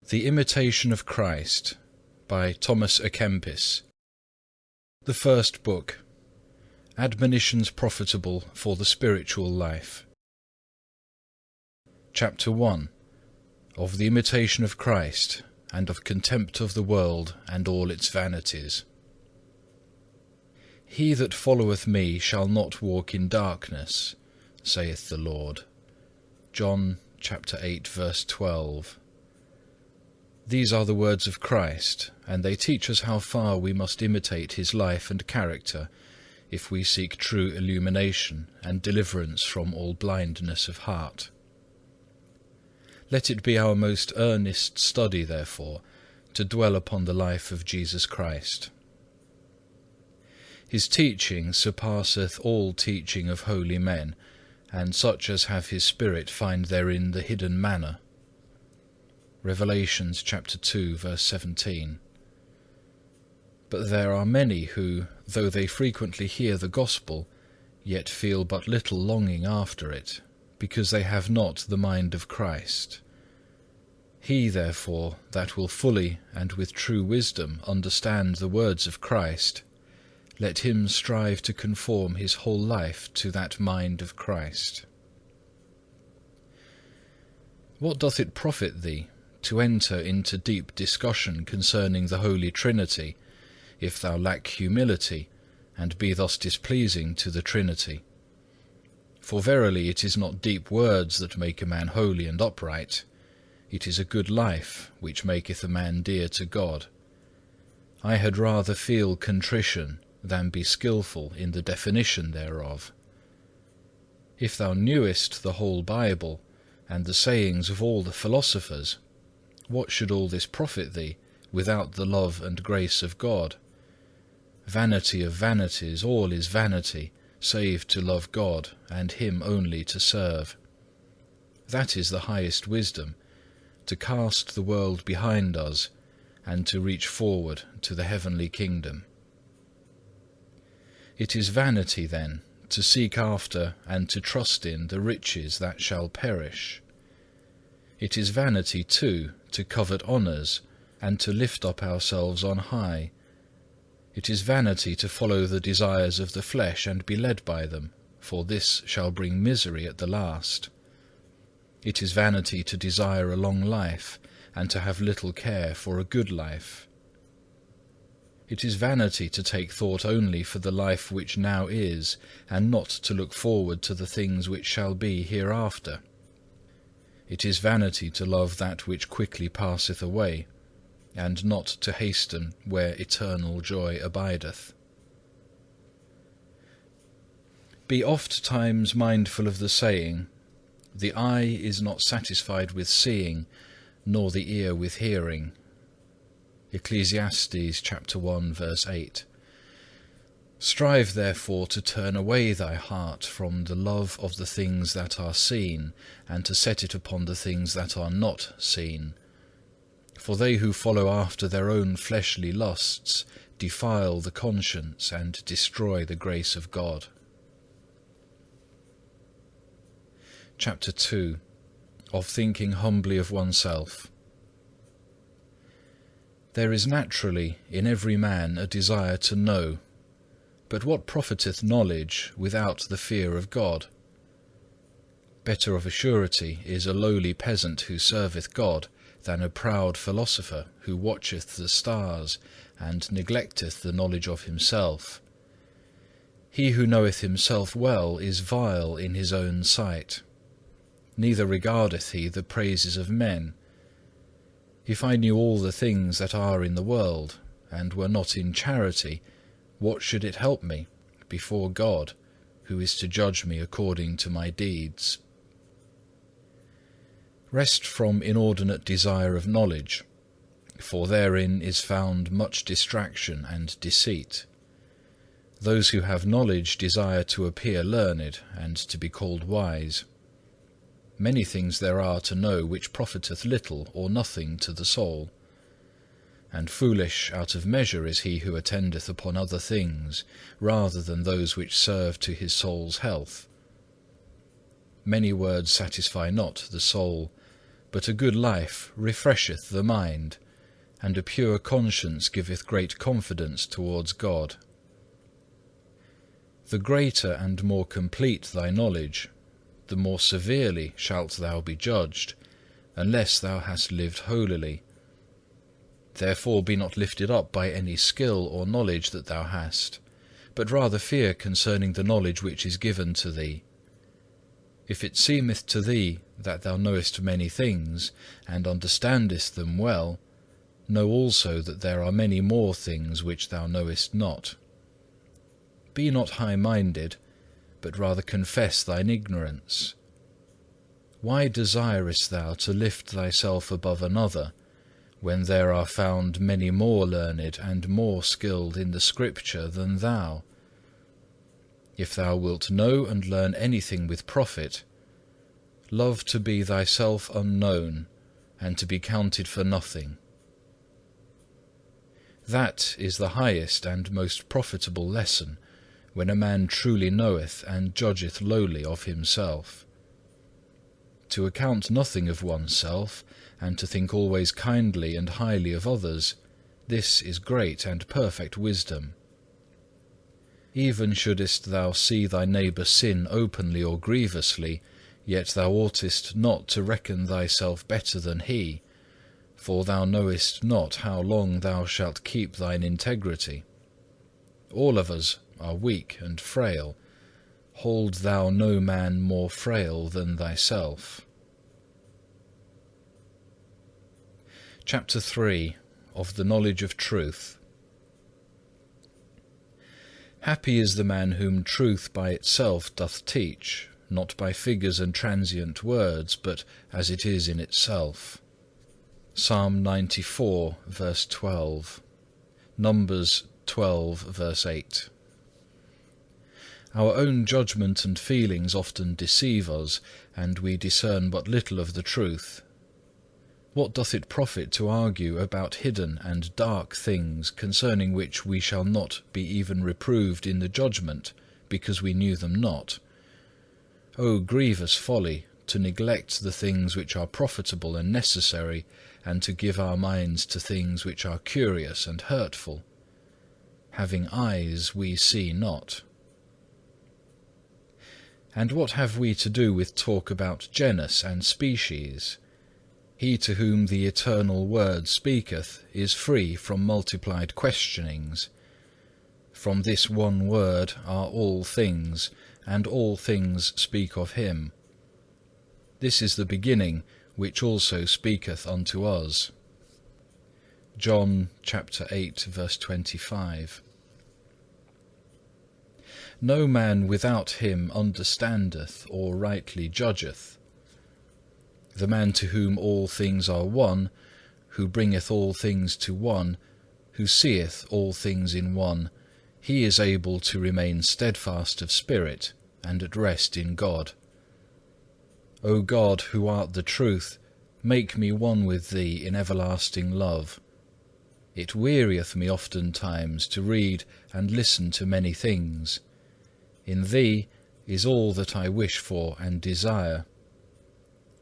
The Imitation of Christ by Thomas à Kempis. The first book. Admonitions profitable for the spiritual life. Chapter 1. Of the Imitation of Christ, and of contempt of the world and all its vanities. He that followeth me shall not walk in darkness, saith the Lord. John chapter 8, verse 12. These are the words of Christ, and they teach us how far we must imitate his life and character if we seek true illumination and deliverance from all blindness of heart. Let it be our most earnest study, therefore, to dwell upon the life of Jesus Christ. His teaching surpasseth all teaching of holy men, and such as have his Spirit find therein the hidden manna. Revelations chapter 2, verse 17. But there are many who, though they frequently hear the gospel, yet feel but little longing after it, because they have not the mind of Christ. He, therefore, that will fully and with true wisdom understand the words of Christ, let him strive to conform his whole life to that mind of Christ. What doth it profit thee to enter into deep discussion concerning the Holy Trinity, if thou lack humility, and be thus displeasing to the Trinity? For verily it is not deep words that make a man holy and upright, it is a good life which maketh a man dear to God. I had rather feel contrition than be skilful in the definition thereof. If thou knewest the whole Bible, and the sayings of all the philosophers, what should all this profit thee, without the love and grace of God? Vanity of vanities, all is vanity, save to love God, and him only to serve. That is the highest wisdom, to cast the world behind us, and to reach forward to the heavenly kingdom. It is vanity, then, to seek after and to trust in the riches that shall perish. It is vanity, too, to covet honours, and to lift up ourselves on high. It is vanity to follow the desires of the flesh and be led by them, for this shall bring misery at the last. It is vanity to desire a long life, and to have little care for a good life. It is vanity to take thought only for the life which now is, and not to look forward to the things which shall be hereafter. It is vanity to love that which quickly passeth away, and not to hasten where eternal joy abideth. Be oft times mindful of the saying, the eye is not satisfied with seeing, nor the ear with hearing. Ecclesiastes chapter 1, verse 8. Strive therefore to turn away thy heart from the love of the things that are seen, and to set it upon the things that are not seen. For they who follow after their own fleshly lusts defile the conscience and destroy the grace of God. Chapter 2. Of thinking humbly of oneself. There is naturally in every man a desire to know, but what profiteth knowledge without the fear of God? Better of a surety is a lowly peasant who serveth God, than a proud philosopher who watcheth the stars, and neglecteth the knowledge of himself. He who knoweth himself well is vile in his own sight, neither regardeth he the praises of men. If I knew all the things that are in the world, and were not in charity, what should it help me before God, who is to judge me according to my deeds? Rest from inordinate desire of knowledge, for therein is found much distraction and deceit. Those who have knowledge desire to appear learned, and to be called wise. Many things there are to know which profiteth little or nothing to the soul. And foolish out of measure is he who attendeth upon other things, rather than those which serve to his soul's health. Many words satisfy not the soul, but a good life refresheth the mind, and a pure conscience giveth great confidence towards God. The greater and more complete thy knowledge, the more severely shalt thou be judged, unless thou hast lived holily. Therefore be not lifted up by any skill or knowledge that thou hast, but rather fear concerning the knowledge which is given to thee. If it seemeth to thee that thou knowest many things, and understandest them well, know also that there are many more things which thou knowest not. Be not high-minded, but rather confess thine ignorance. Why desirest thou to lift thyself above another, when there are found many more learned and more skilled in the Scripture than thou? If thou wilt know and learn anything with profit, love to be thyself unknown, and to be counted for nothing. That is the highest and most profitable lesson, when a man truly knoweth and judgeth lowly of himself. To account nothing of oneself, and to think always kindly and highly of others, this is great and perfect wisdom. Even shouldest thou see thy neighbour sin openly or grievously, yet thou oughtest not to reckon thyself better than he, for thou knowest not how long thou shalt keep thine integrity. All of us are weak and frail. Hold thou no man more frail than thyself. Chapter 3. Of the knowledge of truth. Happy is the man whom truth by itself doth teach, not by figures and transient words, but as it is in itself. Psalm 94, verse 12. Numbers 12, verse 8. Our own judgment and feelings often deceive us, and we discern but little of the truth. What doth it profit to argue about hidden and dark things, concerning which we shall not be even reproved in the judgment, because we knew them not? O grievous folly, to neglect the things which are profitable and necessary, and to give our minds to things which are curious and hurtful. Having eyes we see not. And what have we to do with talk about genus and species? He to whom the eternal Word speaketh is free from multiplied questionings. From this one word are all things, and all things speak of him. This is the beginning, which also speaketh unto us. John chapter 8, verse 25. No man without him understandeth or rightly judgeth. The man to whom all things are one, who bringeth all things to one, who seeth all things in one, he is able to remain steadfast of spirit and at rest in God. O God, who art the truth, make me one with Thee in everlasting love. It wearieth me oftentimes to read and listen to many things. In Thee is all that I wish for and desire.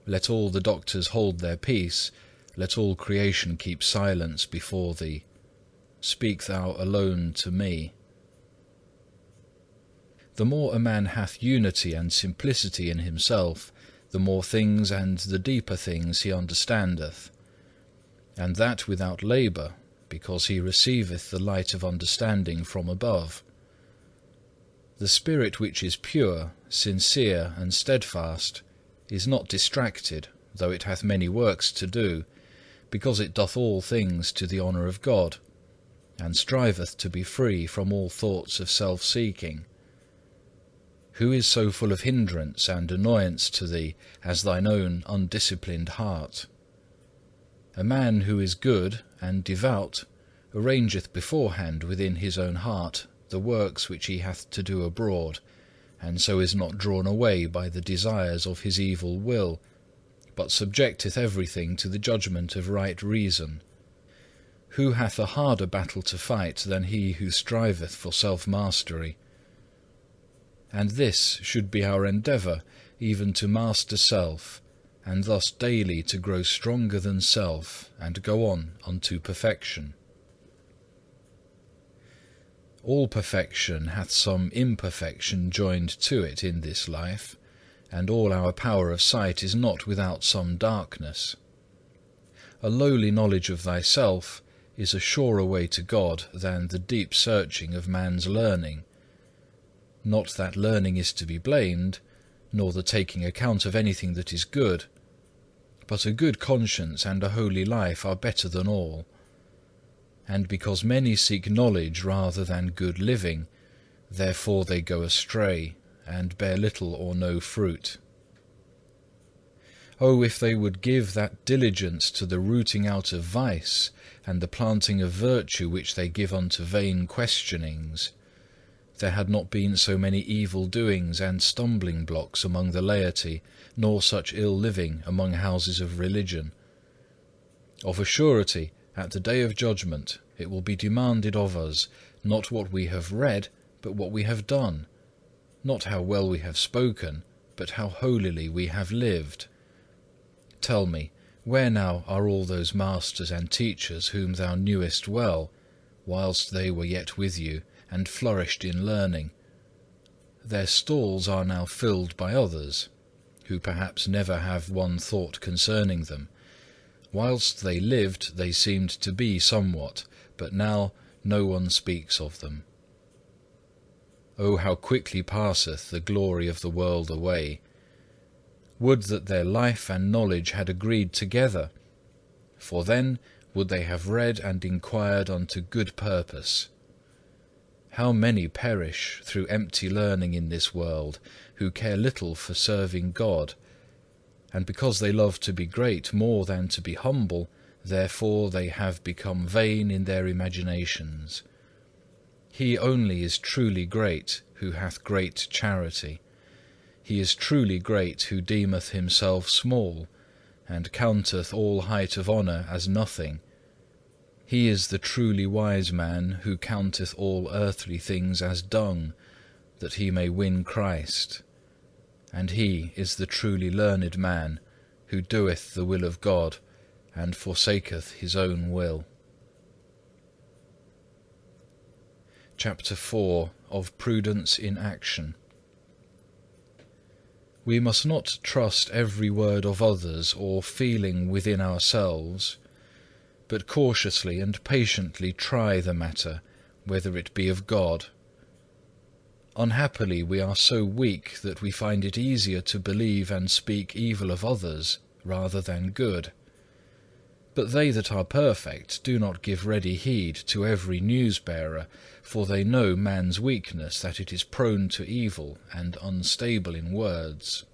Let all the doctors hold their peace, let all creation keep silence before Thee. Speak Thou alone to me. The more a man hath unity and simplicity in himself, the more things and the deeper things he understandeth, and that without labour, because he receiveth the light of understanding from above. The spirit which is pure, sincere, and steadfast is not distracted, though it hath many works to do, because it doth all things to the honour of God, and striveth to be free from all thoughts of self-seeking. Who is so full of hindrance and annoyance to thee as thine own undisciplined heart? A man who is good and devout arrangeth beforehand within his own heart the works which he hath to do abroad, and so is not drawn away by the desires of his evil will, but subjecteth everything to the judgment of right reason. Who hath a harder battle to fight than he who striveth for self-mastery? And this should be our endeavour, even to master self, and thus daily to grow stronger than self, and go on unto perfection. All perfection hath some imperfection joined to it in this life, and all our power of sight is not without some darkness. A lowly knowledge of thyself is a surer way to God than the deep searching of man's learning. Not that learning is to be blamed, nor the taking account of anything that is good, but a good conscience and a holy life are better than all. And because many seek knowledge rather than good living, therefore they go astray, and bear little or no fruit. Oh, if they would give that diligence to the rooting out of vice, and the planting of virtue which they give unto vain questionings, there had not been so many evil doings and stumbling blocks among the laity, nor such ill living among houses of religion. Of a surety, at the day of judgment, it will be demanded of us, not what we have read, but what we have done; not how well we have spoken, but how holily we have lived. Tell me, where now are all those masters and teachers whom thou knewest well, whilst they were yet with you, and flourished in learning? Their stalls are now filled by others, who perhaps never have one thought concerning them. Whilst they lived, they seemed to be somewhat, but now no one speaks of them. Oh, how quickly passeth the glory of the world away! Would that their life and knowledge had agreed together, for then would they have read and inquired unto good purpose. How many perish through empty learning in this world, who care little for serving God, and because they love to be great more than to be humble, therefore they have become vain in their imaginations. He only is truly great who hath great charity. He is truly great who deemeth himself small, and counteth all height of honour as nothing. He is the truly wise man who counteth all earthly things as dung, that he may win Christ. And he is the truly learned man who doeth the will of God, and forsaketh his own will. Chapter 4 of Prudence in Action. We must not trust every word of others or feeling within ourselves, but cautiously and patiently try the matter, whether it be of God. Unhappily, we are so weak that we find it easier to believe and speak evil of others rather than good. But they that are perfect do not give ready heed to every news-bearer, for they know man's weakness, that it is prone to evil and unstable in words.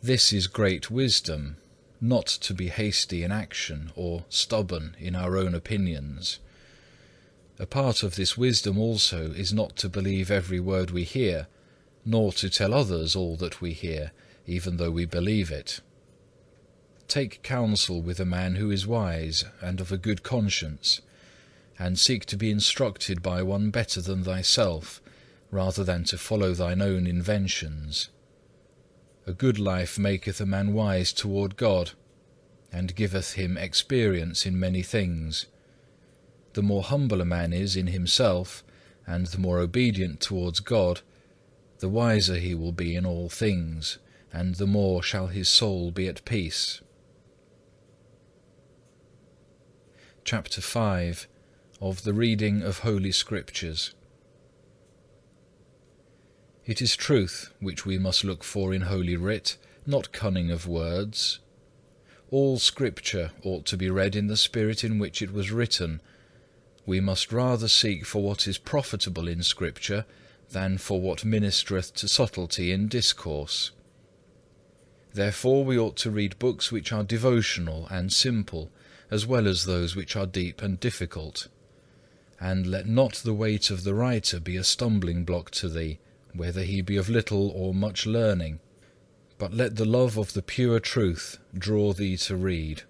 This is great wisdom, not to be hasty in action or stubborn in our own opinions. A part of this wisdom also is not to believe every word we hear, nor to tell others all that we hear, even though we believe it. Take counsel with a man who is wise and of a good conscience, and seek to be instructed by one better than thyself, rather than to follow thine own inventions. A good life maketh a man wise toward God, and giveth him experience in many things. The more humble a man is in himself, and the more obedient towards God, the wiser he will be in all things, and the more shall his soul be at peace. Chapter 5 of the Reading of Holy Scriptures. It is truth which we must look for in Holy Writ, not cunning of words. All Scripture ought to be read in the spirit in which it was written. We must rather seek for what is profitable in Scripture than for what ministereth to subtlety in discourse. Therefore we ought to read books which are devotional and simple, as well as those which are deep and difficult. And let not the weight of the writer be a stumbling block to thee, whether he be of little or much learning, but let the love of the pure truth draw thee to read.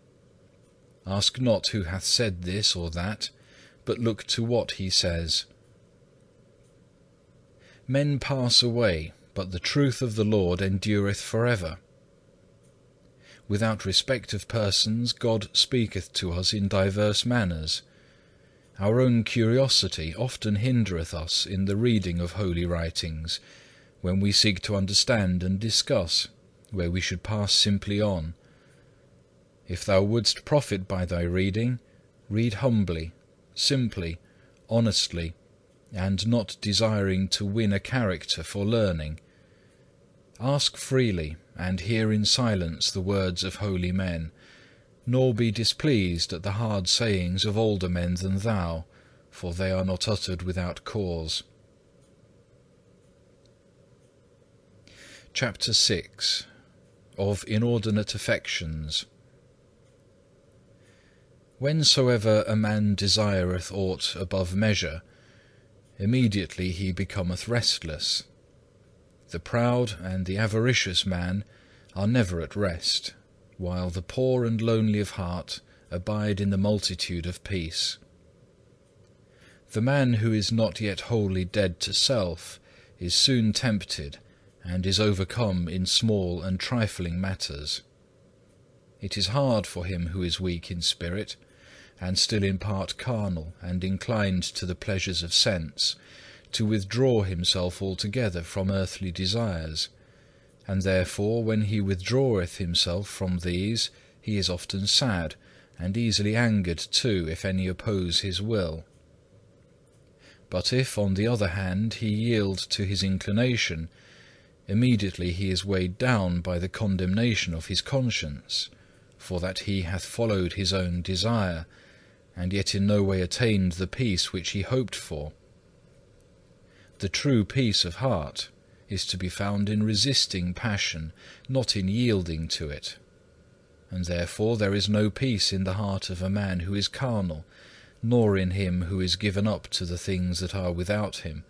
Ask not who hath said this or that, but look to what he says. Men pass away, but the truth of the Lord endureth forever. Without respect of persons, God speaketh to us in diverse manners. Our own curiosity often hindereth us in the reading of holy writings, when we seek to understand and discuss, where we should pass simply on. If thou wouldst profit by thy reading, read humbly, simply, honestly, and not desiring to win a character for learning. Ask freely, and hear in silence the words of holy men, nor be displeased at the hard sayings of older men than thou, for they are not uttered without cause. Chapter 6. Of inordinate affections. Whensoever a man desireth aught above measure, immediately he becometh restless. The proud and the avaricious man are never at rest, while the poor and lonely of heart abide in the multitude of peace. The man who is not yet wholly dead to self is soon tempted, and is overcome in small and trifling matters. It is hard for him who is weak in spirit, and still in part carnal and inclined to the pleasures of sense, to withdraw himself altogether from earthly desires, and therefore when he withdraweth himself from these, he is often sad, and easily angered too if any oppose his will. But if, on the other hand, he yield to his inclination, immediately he is weighed down by the condemnation of his conscience, for that he hath followed his own desire, and yet in no way attained the peace which he hoped for. The true peace of heart is to be found in resisting passion, not in yielding to it. And therefore there is no peace in the heart of a man who is carnal, nor in him who is given up to the things that are without him,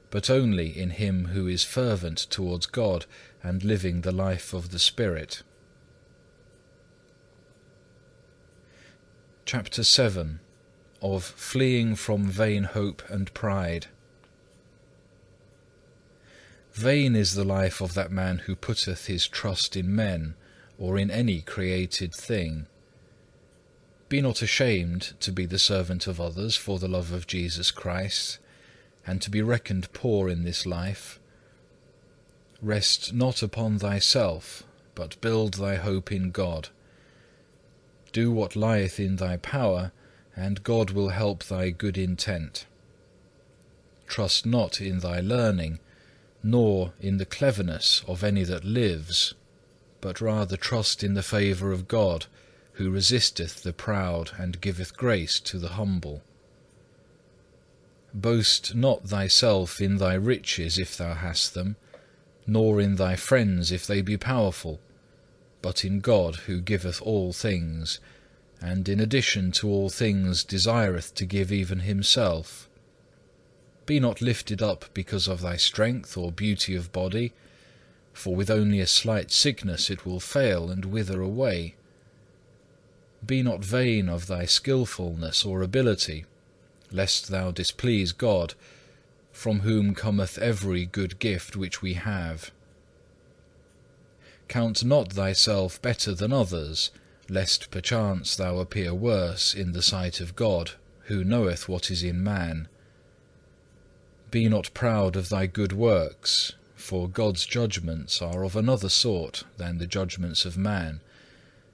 but only in him who is fervent towards God and living the life of the Spirit. Chapter 7. Of fleeing from vain hope and pride. Vain is the life of that man who putteth his trust in men, or in any created thing. Be not ashamed to be the servant of others for the love of Jesus Christ, and to be reckoned poor in this life. Rest not upon thyself, but build thy hope in God. Do what lieth in thy power, and God will help thy good intent. Trust not in thy learning, nor in the cleverness of any that lives, but rather trust in the favour of God, who resisteth the proud and giveth grace to the humble. Boast not thyself in thy riches if thou hast them, nor in thy friends if they be powerful, but in God who giveth all things, and in addition to all things desireth to give even himself. Be not lifted up because of thy strength or beauty of body, for with only a slight sickness it will fail and wither away. Be not vain of thy skilfulness or ability, lest thou displease God, from whom cometh every good gift which we have. Count not thyself better than others, lest perchance thou appear worse in the sight of God, who knoweth what is in man. Be not proud of thy good works, for God's judgments are of another sort than the judgments of man,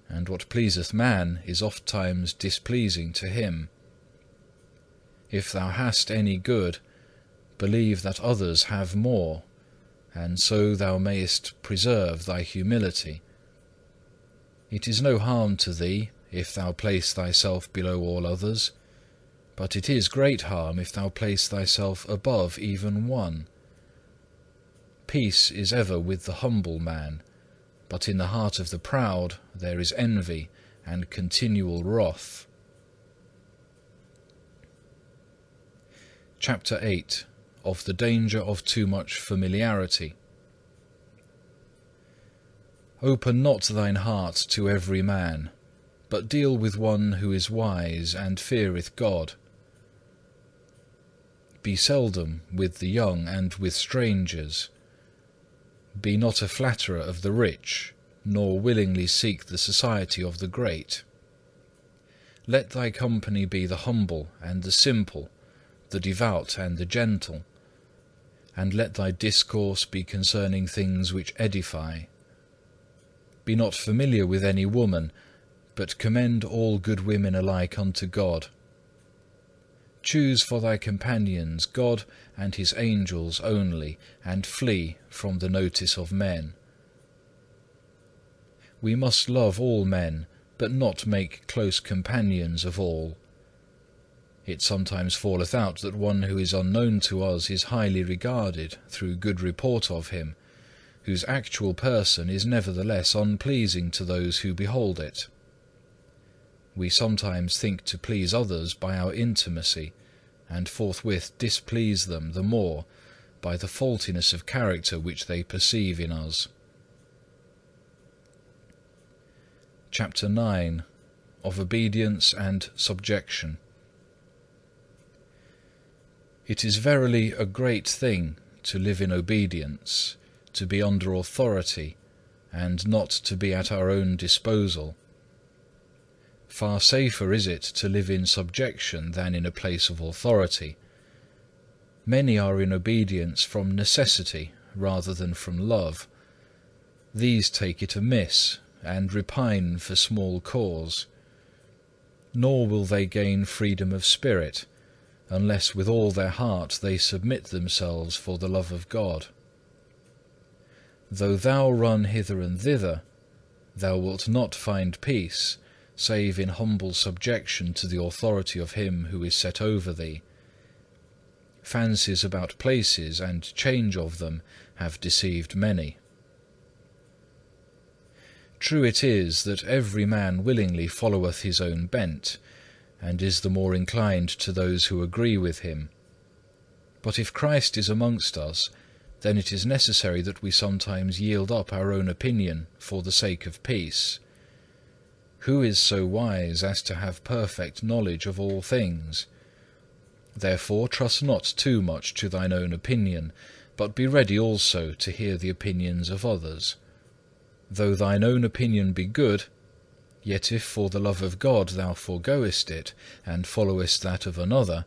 and what pleaseth man is ofttimes displeasing to him. If thou hast any good, believe that others have more, and so thou mayest preserve thy humility. It is no harm to thee if thou place thyself below all others, but it is great harm if thou place thyself above even one. Peace is ever with the humble man, but in the heart of the proud there is envy and continual wrath. Chapter 8. Of the danger of too much familiarity. Open not thine heart to every man, but deal with one who is wise and feareth God. Be seldom with the young and with strangers. Be not a flatterer of the rich, nor willingly seek the society of the great. Let thy company be the humble and the simple, the devout and the gentle, and let thy discourse be concerning things which edify. Be not familiar with any woman, but commend all good women alike unto God. Choose for thy companions God and his angels only, and flee from the notice of men. We must love all men, but not make close companions of all. It sometimes falleth out that one who is unknown to us is highly regarded through good report of him, whose actual person is nevertheless unpleasing to those who behold it. We sometimes think to please others by our intimacy, and forthwith displease them the more by the faultiness of character which they perceive in us. Chapter 9. Of Obedience and Subjection. It is verily a great thing to live in obedience, to be under authority, and not to be at our own disposal. Far safer is it to live in subjection than in a place of authority. Many are in obedience from necessity rather than from love. These take it amiss, and repine for small cause. Nor will they gain freedom of spirit, unless with all their heart they submit themselves for the love of God. Though thou run hither and thither, thou wilt not find peace, save in humble subjection to the authority of him who is set over thee. Fancies about places and change of them have deceived many. True it is that every man willingly followeth his own bent, and is the more inclined to those who agree with him. But if Christ is amongst us, then it is necessary that we sometimes yield up our own opinion for the sake of peace. Who is so wise as to have perfect knowledge of all things? Therefore trust not too much to thine own opinion, but be ready also to hear the opinions of others. Though thine own opinion be good, yet if for the love of God thou foregoest it, and followest that of another,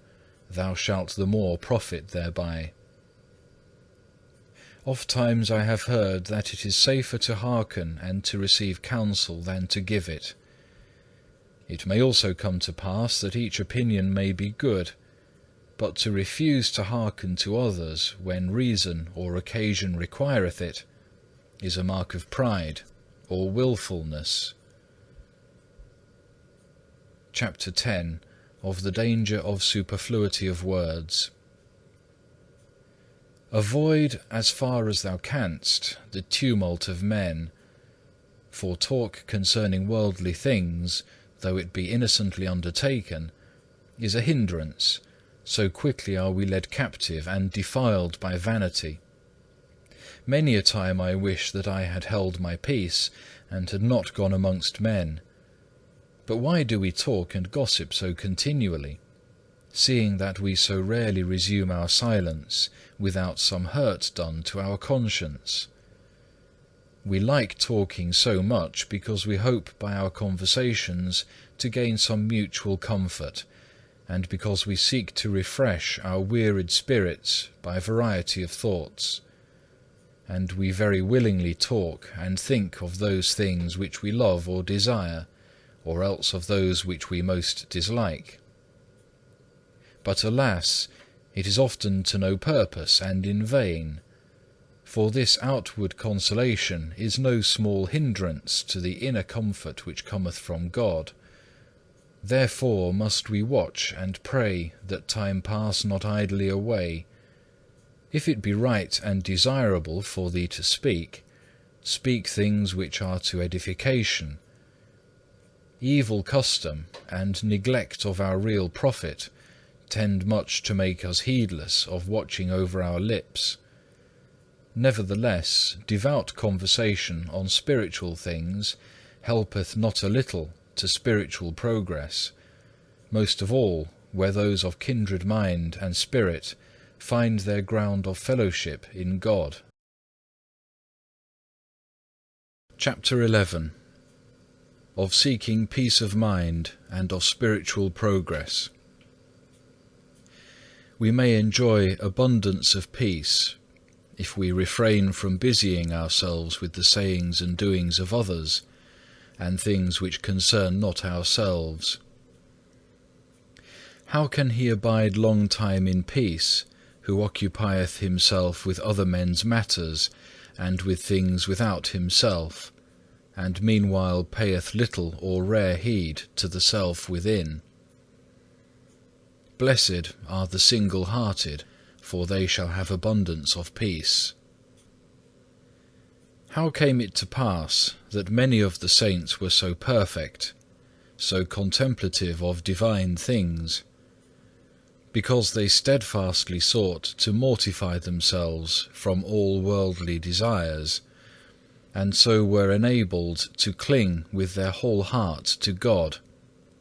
thou shalt the more profit thereby. Ofttimes I have heard that it is safer to hearken and to receive counsel than to give it. It may also come to pass that each opinion may be good, but to refuse to hearken to others when reason or occasion requireth it, is a mark of pride or wilfulness. Chapter 10. Of the danger of superfluity of words. Avoid, as far as thou canst, the tumult of men, for talk concerning worldly things, though it be innocently undertaken, is a hindrance, so quickly are we led captive and defiled by vanity. Many a time I wish that I had held my peace, and had not gone amongst men. But why do we talk and gossip so continually, seeing that we so rarely resume our silence without some hurt done to our conscience? We like talking so much because we hope by our conversations to gain some mutual comfort, and because we seek to refresh our wearied spirits by variety of thoughts. And we very willingly talk and think of those things which we love or desire, or else of those which we most dislike. But alas, it is often to no purpose and in vain, for this outward consolation is no small hindrance to the inner comfort which cometh from God. Therefore must we watch and pray that time pass not idly away. If it be right and desirable for thee to speak, speak things which are to edification. Evil custom and neglect of our real profit tend much to make us heedless of watching over our lips. Nevertheless, devout conversation on spiritual things helpeth not a little to spiritual progress, most of all where those of kindred mind and spirit find their ground of fellowship in God. Chapter 11. Of seeking peace of mind and of spiritual progress. We may enjoy abundance of peace if we refrain from busying ourselves with the sayings and doings of others, and things which concern not ourselves. How can he abide long time in peace, who occupieth himself with other men's matters, and with things without himself, and meanwhile payeth little or rare heed to the self within? Blessed are the single-hearted, for they shall have abundance of peace. How came it to pass that many of the saints were so perfect, so contemplative of divine things? Because they steadfastly sought to mortify themselves from all worldly desires, and so were enabled to cling with their whole heart to God,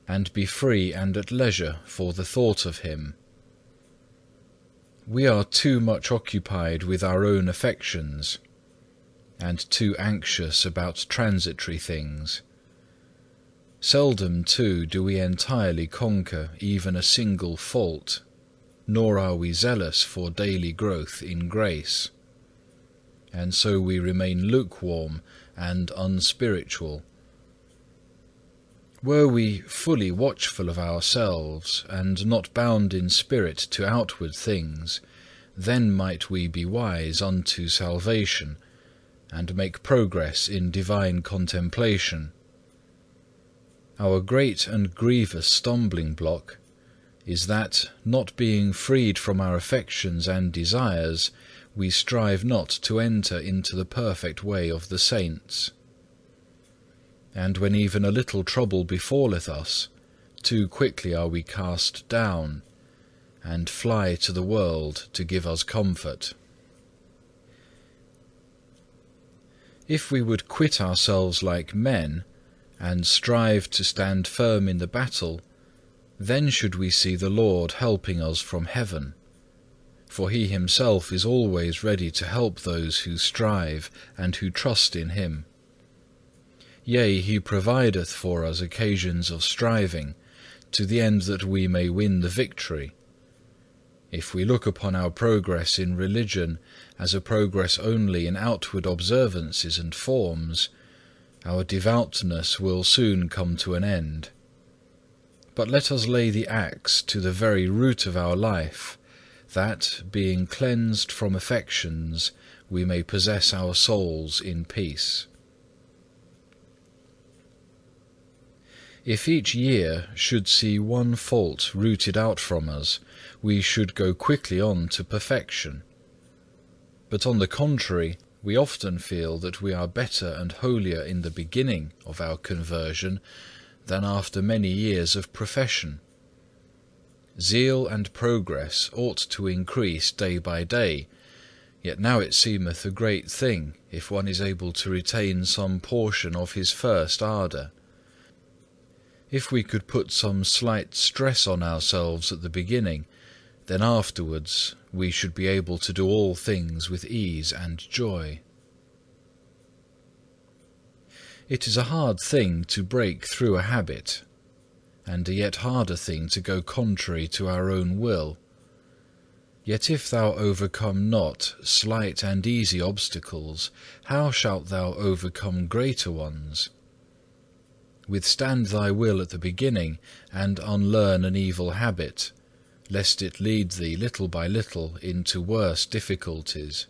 and be free and at leisure for the thought of Him. We are too much occupied with our own affections, and too anxious about transitory things. Seldom too do we entirely conquer even a single fault, nor are we zealous for daily growth in grace, and so we remain lukewarm and unspiritual. Were we fully watchful of ourselves, and not bound in spirit to outward things, then might we be wise unto salvation, and make progress in divine contemplation. Our great and grievous stumbling block is that, not being freed from our affections and desires, we strive not to enter into the perfect way of the saints. And when even a little trouble befalleth us, too quickly are we cast down, and fly to the world to give us comfort. If we would quit ourselves like men, and strive to stand firm in the battle, then should we see the Lord helping us from heaven, for He Himself is always ready to help those who strive and who trust in Him. Yea, He provideth for us occasions of striving, to the end that we may win the victory. If we look upon our progress in religion as a progress only in outward observances and forms, our devoutness will soon come to an end. But let us lay the axe to the very root of our life, that, being cleansed from affections, we may possess our souls in peace. If each year should see one fault rooted out from us, we should go quickly on to perfection. But on the contrary, we often feel that we are better and holier in the beginning of our conversion than after many years of profession. Zeal and progress ought to increase day by day, yet now it seemeth a great thing if one is able to retain some portion of his first ardour. If we could put some slight stress on ourselves at the beginning, then afterwards we should be able to do all things with ease and joy. It is a hard thing to break through a habit, and a yet harder thing to go contrary to our own will. Yet if thou overcome not slight and easy obstacles, how shalt thou overcome greater ones? Withstand thy will at the beginning, and unlearn an evil habit, lest it lead thee little by little into worse difficulties.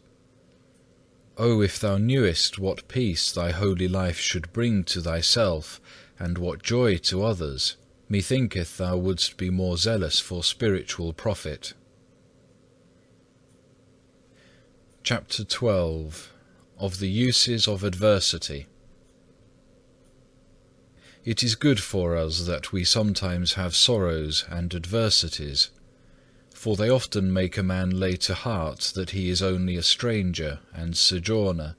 Oh, if thou knewest what peace thy holy life should bring to thyself, and what joy to others, methinketh thou wouldst be more zealous for spiritual profit. Chapter 12. Of the uses of adversity. It is good for us that we sometimes have sorrows and adversities, for they often make a man lay to heart that he is only a stranger and sojourner,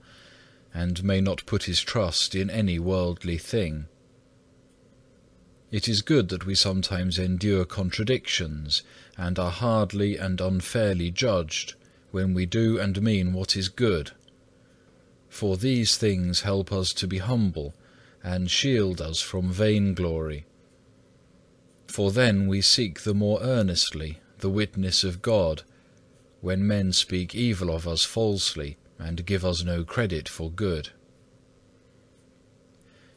and may not put his trust in any worldly thing. It is good that we sometimes endure contradictions, and are hardly and unfairly judged when we do and mean what is good. for these things help us to be humble and shield us from vainglory. For then we seek the more earnestly the witness of God, when men speak evil of us falsely and give us no credit for good.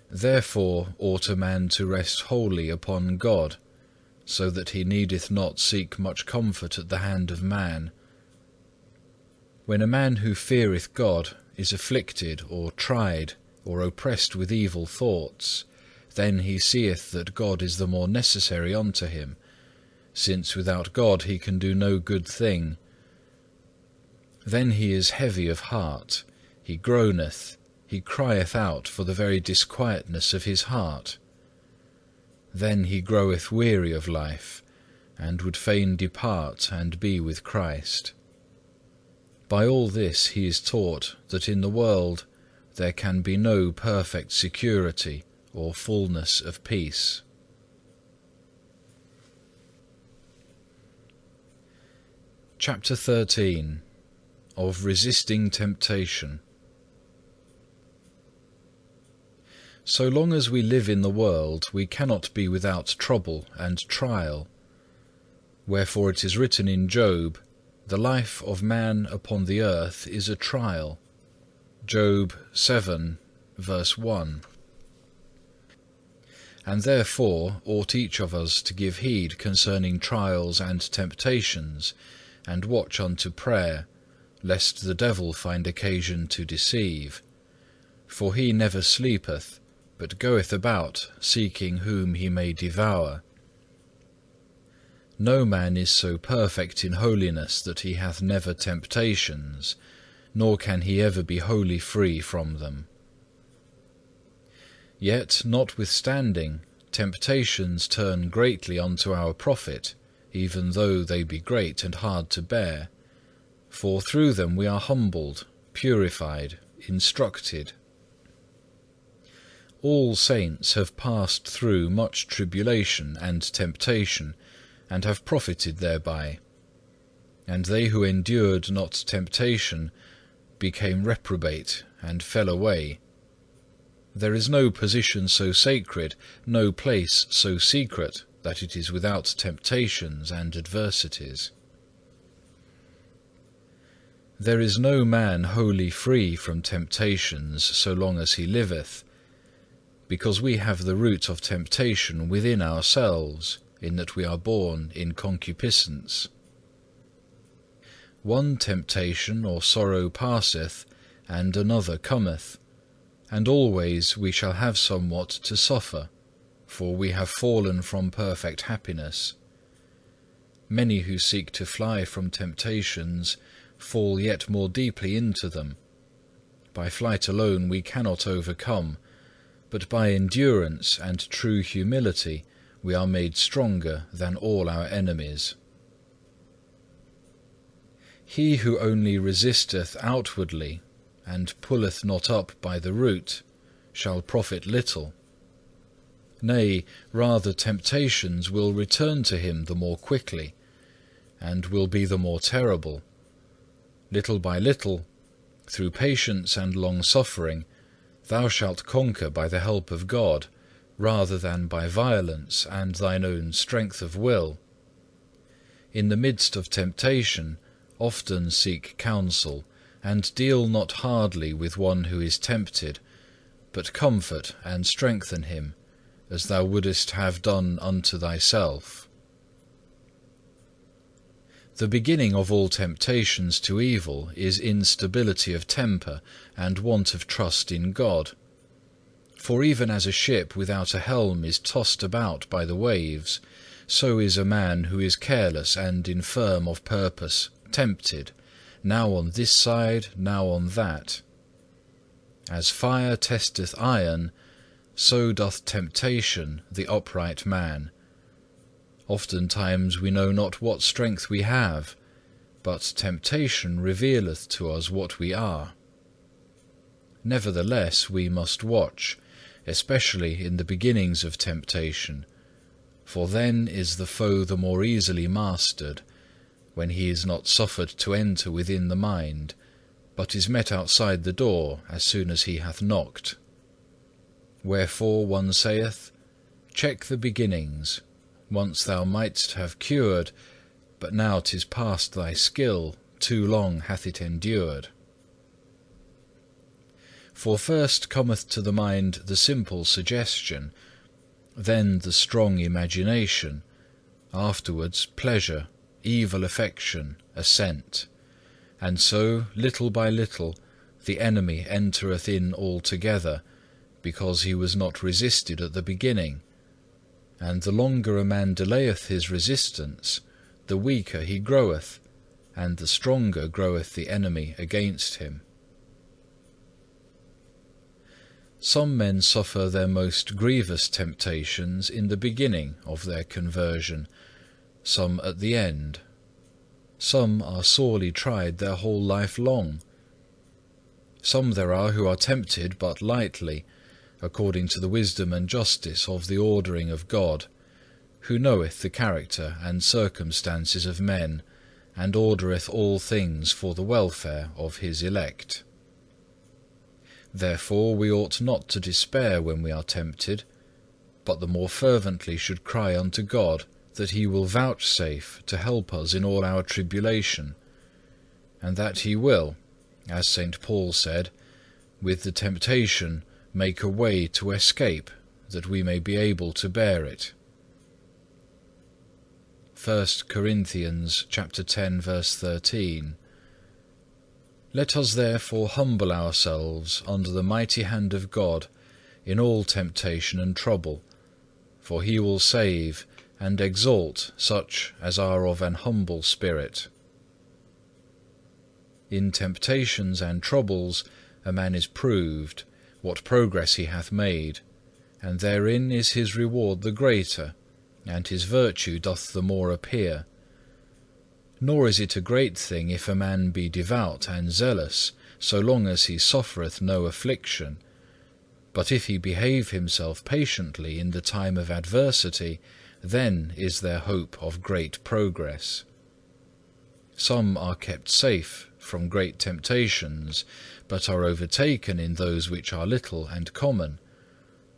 Therefore ought a man to rest wholly upon God, so that he needeth not seek much comfort at the hand of man. When a man who feareth God is afflicted or tried or oppressed with evil thoughts, then he seeth that God is the more necessary unto him, since without God he can do no good thing. Then he is heavy of heart, he groaneth, he crieth out for the very disquietness of his heart. Then he groweth weary of life, and would fain depart and be with Christ. By all this he is taught that in the world there can be no perfect security or fullness of peace. Chapter 13. Of resisting temptation. So long as we live in the world, we cannot be without trouble and trial. Wherefore it is written in Job, "The life of man upon the earth is a trial." Job 7, verse 1. And therefore ought each of us to give heed concerning trials and temptations, and watch unto prayer, lest the devil find occasion to deceive. For he never sleepeth, but goeth about seeking whom he may devour. No man is so perfect in holiness that he hath never temptations, nor can he ever be wholly free from them. Yet, notwithstanding, temptations turn greatly unto our profit, even though they be great and hard to bear. For through them we are humbled, purified, instructed. All saints have passed through much tribulation and temptation, and have profited thereby. And they who endured not temptation became reprobate and fell away. There is no position so sacred, no place so secret, that it is without temptations and adversities. There is no man wholly free from temptations so long as he liveth, because we have the root of temptation within ourselves, in that we are born in concupiscence. One temptation or sorrow passeth, and another cometh, and always we shall have somewhat to suffer, for we have fallen from perfect happiness. Many who seek to fly from temptations fall yet more deeply into them. By flight alone we cannot overcome, but by endurance and true humility we are made stronger than all our enemies. He who only resisteth outwardly, and pulleth not up by the root, shall profit little. Nay, rather temptations will return to him the more quickly, and will be the more terrible. Little by little, through patience and long-suffering, thou shalt conquer by the help of God, rather than by violence and thine own strength of will. In the midst of temptation, often seek counsel, and deal not hardly with one who is tempted, but comfort and strengthen him, as thou wouldest have done unto thyself. The beginning of all temptations to evil is instability of temper and want of trust in God. For even as a ship without a helm is tossed about by the waves, so is a man who is careless and infirm of purpose tempted, now on this side, now on that. As fire testeth iron, so doth temptation the upright man. Oftentimes we know not what strength we have, but temptation revealeth to us what we are. Nevertheless we must watch, especially in the beginnings of temptation, for then is the foe the more easily mastered, when he is not suffered to enter within the mind, but is met outside the door as soon as he hath knocked. Wherefore one saith, check the beginnings, once thou mightst have cured, but now 'tis past thy skill, too long hath it endured. For first cometh to the mind the simple suggestion, then the strong imagination, afterwards pleasure, evil affection, assent, and so, little by little, the enemy entereth in altogether, because he was not resisted at the beginning, and the longer a man delayeth his resistance, the weaker he groweth, and the stronger groweth the enemy against him. Some men suffer their most grievous temptations in the beginning of their conversion, some at the end. Some are sorely tried their whole life long. Some there are who are tempted but lightly, according to the wisdom and justice of the ordering of God, who knoweth the character and circumstances of men, and ordereth all things for the welfare of His elect. Therefore we ought not to despair when we are tempted, but the more fervently should cry unto God that He will vouchsafe to help us in all our tribulation, and that He will, as St. Paul said, with the temptation make a way to escape, that we may be able to bear it. 1 Corinthians chapter 10, verse 13. Let us therefore humble ourselves under the mighty hand of God in all temptation and trouble, for He will save and exalt such as are of an humble spirit. In temptations and troubles a man is proved, what progress he hath made, and therein is his reward the greater, and his virtue doth the more appear. Nor is it a great thing if a man be devout and zealous, so long as he suffereth no affliction. But if he behave himself patiently in the time of adversity, then is there hope of great progress. Some are kept safe from great temptations, but are overtaken in those which are little and common,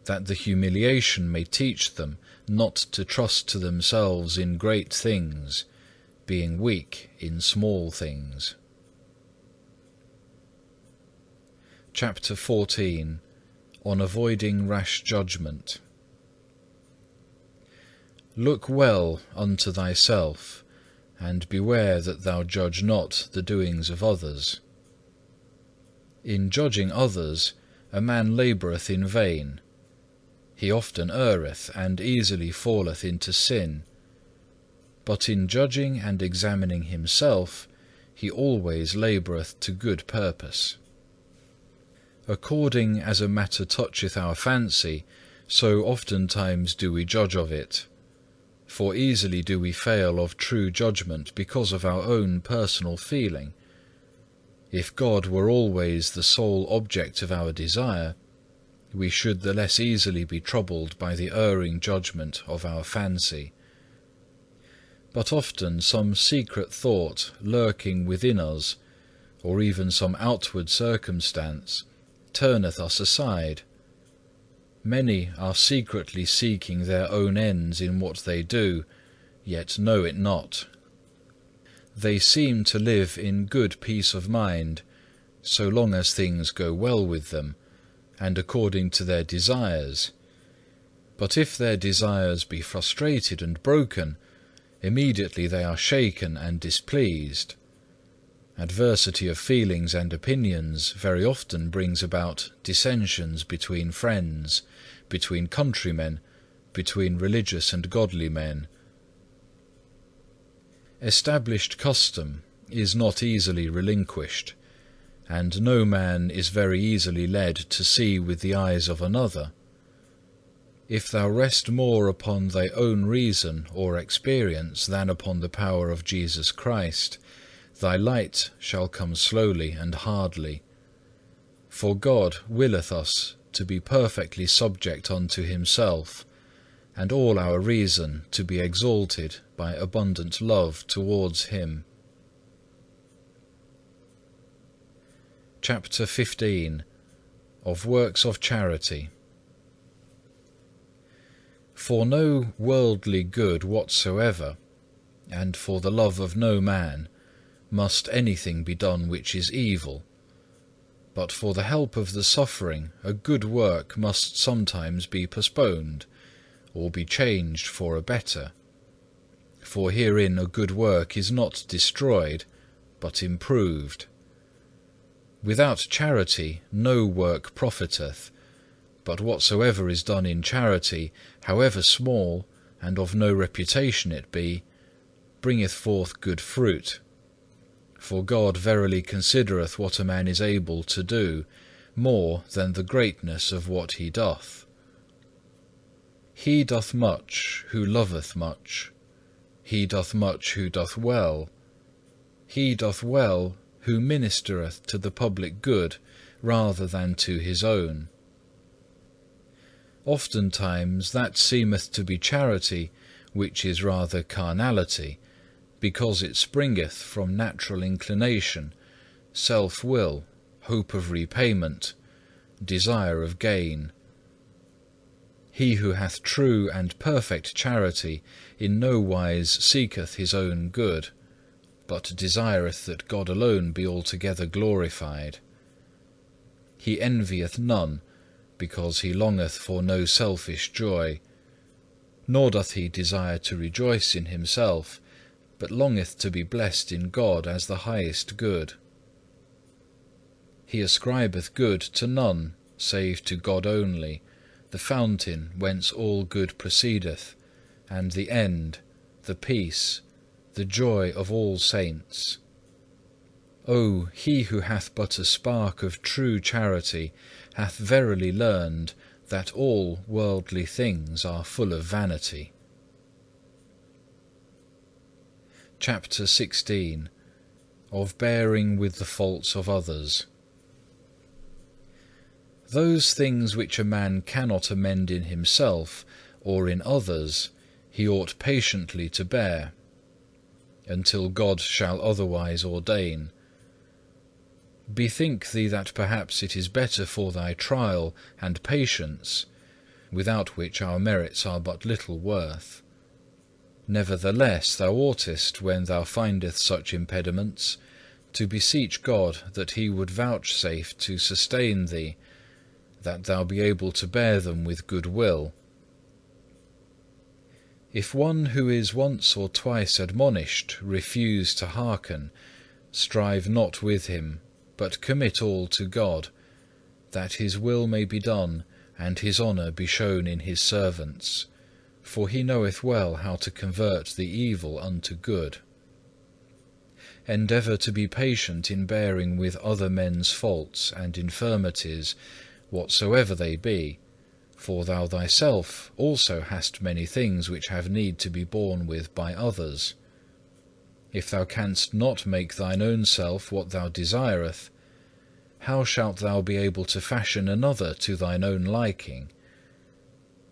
that the humiliation may teach them not to trust to themselves in great things, being weak in small things. Chapter 14. On avoiding rash judgment. Look well unto thyself, and beware that thou judge not the doings of others. In judging others, a man laboureth in vain. He often erreth, and easily falleth into sin. But in judging and examining himself, he always laboureth to good purpose. According as a matter toucheth our fancy, so oftentimes do we judge of it. For easily do we fail of true judgment because of our own personal feeling. If God were always the sole object of our desire, we should the less easily be troubled by the erring judgment of our fancy. But often some secret thought lurking within us, or even some outward circumstance, turneth us aside. Many are secretly seeking their own ends in what they do, yet know it not. They seem to live in good peace of mind, so long as things go well with them, and according to their desires. But if their desires be frustrated and broken, immediately they are shaken and displeased. Adversity of feelings and opinions very often brings about dissensions between friends, between countrymen, between religious and godly men. Established custom is not easily relinquished, and no man is very easily led to see with the eyes of another. If thou rest more upon thy own reason or experience than upon the power of Jesus Christ, thy light shall come slowly and hardly. For God willeth us to be perfectly subject unto Himself, and all our reason to be exalted by abundant love towards Him. Chapter 15. Of Works of Charity. For no worldly good whatsoever, and for the love of no man, must anything be done which is evil. But for the help of the suffering, a good work must sometimes be postponed, or be changed for a better. For herein a good work is not destroyed, but improved. Without charity no work profiteth, but whatsoever is done in charity, however small, and of no reputation it be, bringeth forth good fruit. For God verily considereth what a man is able to do, more than the greatness of what he doth. He doth much who loveth much. He doth much who doth well. He doth well who ministereth to the public good rather than to his own. Oftentimes that seemeth to be charity which is rather carnality, because it springeth from natural inclination, self-will, hope of repayment, desire of gain. He who hath true and perfect charity in no wise seeketh his own good, but desireth that God alone be altogether glorified. He envieth none, because he longeth for no selfish joy, nor doth he desire to rejoice in himself, but longeth to be blessed in God as the highest good. He ascribeth good to none, save to God only, the fountain whence all good proceedeth, and the end, the peace, the joy of all saints. O, he who hath but a spark of true charity hath verily learned that all worldly things are full of vanity. Chapter 16. Of bearing with the faults of others. Those things which a man cannot amend in himself or in others, he ought patiently to bear, until God shall otherwise ordain. Bethink thee that perhaps it is better for thy trial and patience, without which our merits are but little worth. Nevertheless thou oughtest, when thou findest such impediments, to beseech God that He would vouchsafe to sustain thee, that thou be able to bear them with good will. If one who is once or twice admonished refuse to hearken, strive not with him, but commit all to God, that His will may be done and His honour be shown in His servants, for He knoweth well how to convert the evil unto good. Endeavour to be patient in bearing with other men's faults and infirmities, whatsoever they be, for thou thyself also hast many things which have need to be borne with by others. If thou canst not make thine own self what thou desireth, how shalt thou be able to fashion another to thine own liking?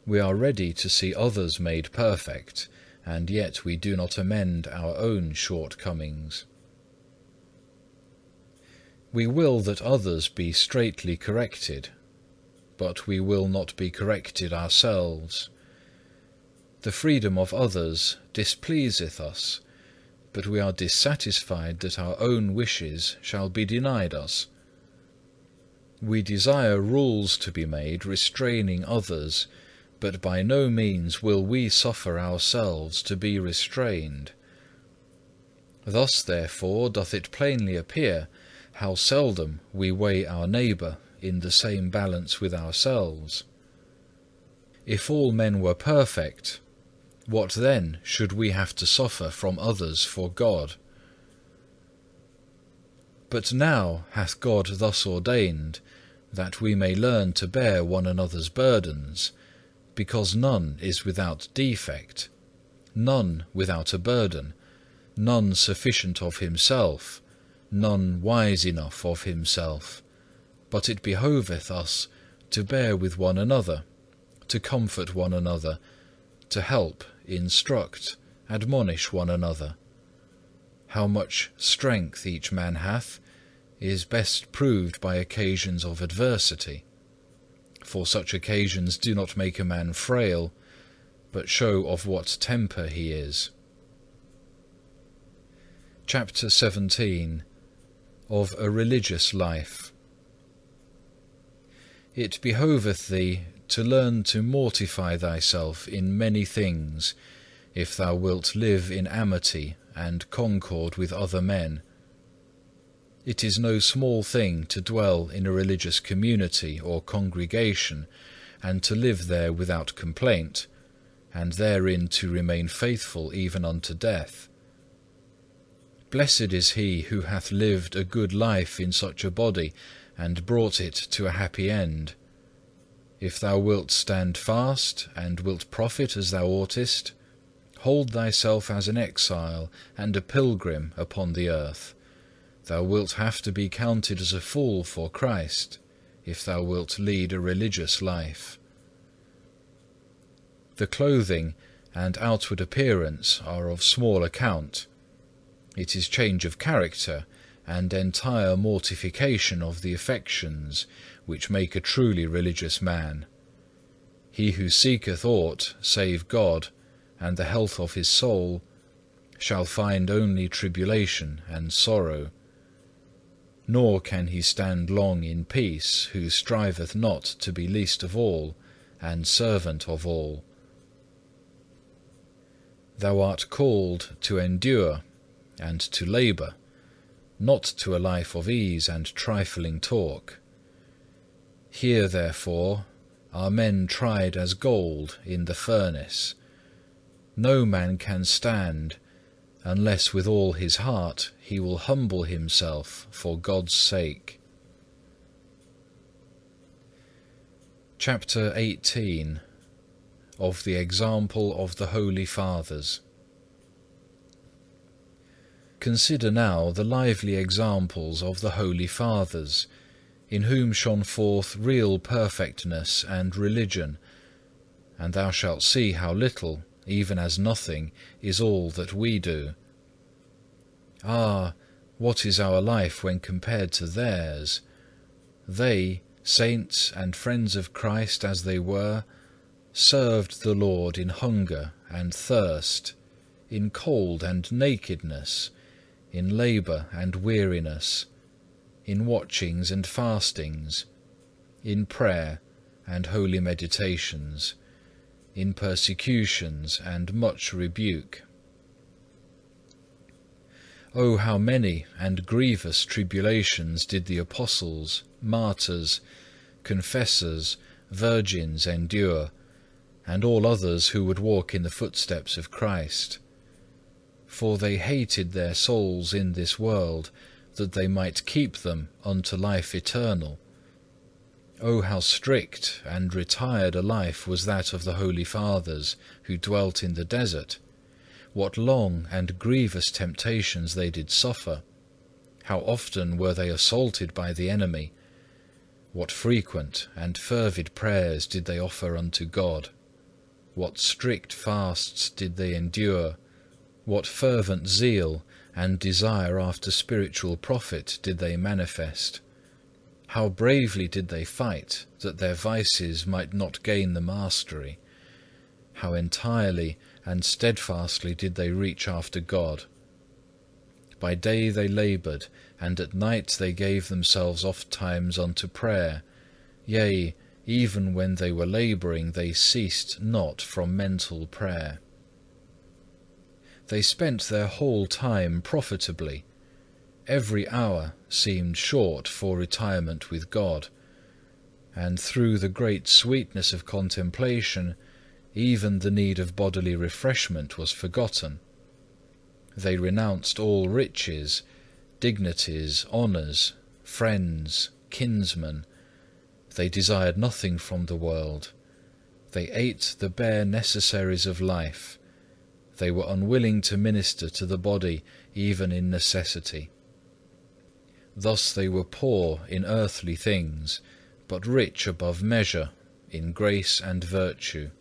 We are ready to see others made perfect, and yet we do not amend our own shortcomings. We will that others be straitly corrected, but we will not be corrected ourselves. The freedom of others displeaseth us, but we are dissatisfied that our own wishes shall be denied us. We desire rules to be made restraining others, but by no means will we suffer ourselves to be restrained. Thus therefore doth it plainly appear how seldom we weigh our neighbour in the same balance with ourselves. If all men were perfect, what then should we have to suffer from others for God? But now hath God thus ordained that we may learn to bear one another's burdens, because none is without defect, none without a burden, none sufficient of himself, none wise enough of himself, but it behoveth us to bear with one another, to comfort one another, to help, instruct, admonish one another. How much strength each man hath is best proved by occasions of adversity, for such occasions do not make a man frail, but show of what temper he is. Chapter 17. Of a religious life. It behoveth thee to learn to mortify thyself in many things, if thou wilt live in amity and concord with other men. It is no small thing to dwell in a religious community or congregation, and to live there without complaint, and therein to remain faithful even unto death. Blessed is he who hath lived a good life in such a body, and brought it to a happy end. If thou wilt stand fast, and wilt profit as thou oughtest, hold thyself as an exile and a pilgrim upon the earth. Thou wilt have to be counted as a fool for Christ, if thou wilt lead a religious life. The clothing and outward appearance are of small account. It is change of character and entire mortification of the affections which make a truly religious man. He who seeketh aught save God and the health of his soul shall find only tribulation and sorrow. Nor can he stand long in peace who striveth not to be least of all and servant of all. Thou art called to endure and to labour, not to a life of ease and trifling talk. Here, therefore, are men tried as gold in the furnace. No man can stand unless with all his heart he will humble himself for God's sake. Chapter 18. Of the example of the Holy Fathers. Consider now the lively examples of the Holy Fathers, in whom shone forth real perfectness and religion, and thou shalt see how little, even as nothing, is all that we do. Ah, what is our life when compared to theirs? They, saints and friends of Christ as they were, served the Lord in hunger and thirst, in cold and nakedness, in labour and weariness, in watchings and fastings, in prayer and holy meditations, in persecutions and much rebuke. Oh, how many and grievous tribulations did the apostles, martyrs, confessors, virgins endure, and all others who would walk in the footsteps of Christ. For they hated their souls in this world, that they might keep them unto life eternal. Oh, how strict and retired a life was that of the Holy Fathers, who dwelt in the desert! What long and grievous temptations they did suffer! How often were they assaulted by the enemy! What frequent and fervid prayers did they offer unto God! What strict fasts did they endure! What fervent zeal and desire after spiritual profit did they manifest! How bravely did they fight that their vices might not gain the mastery! How entirely and steadfastly did they reach after God! By day they laboured, and at night they gave themselves ofttimes unto prayer. Yea, even when they were labouring, they ceased not from mental prayer. They spent their whole time profitably. Every hour seemed short for retirement with God, and through the great sweetness of contemplation, even the need of bodily refreshment was forgotten. They renounced all riches, dignities, honours, friends, kinsmen. They desired nothing from the world. They ate the bare necessaries of life. They were unwilling to minister to the body even in necessity. Thus they were poor in earthly things, but rich above measure in grace and virtue.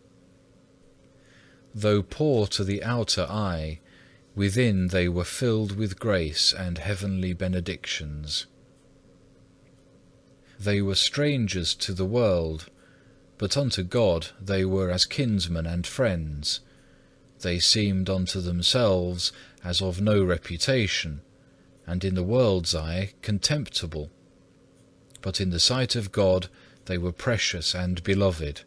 Though poor to the outer eye, within they were filled with grace and heavenly benedictions. They were strangers to the world, but unto God they were as kinsmen and friends. They seemed unto themselves as of no reputation, and in the world's eye contemptible. But in the sight of God they were precious and beloved.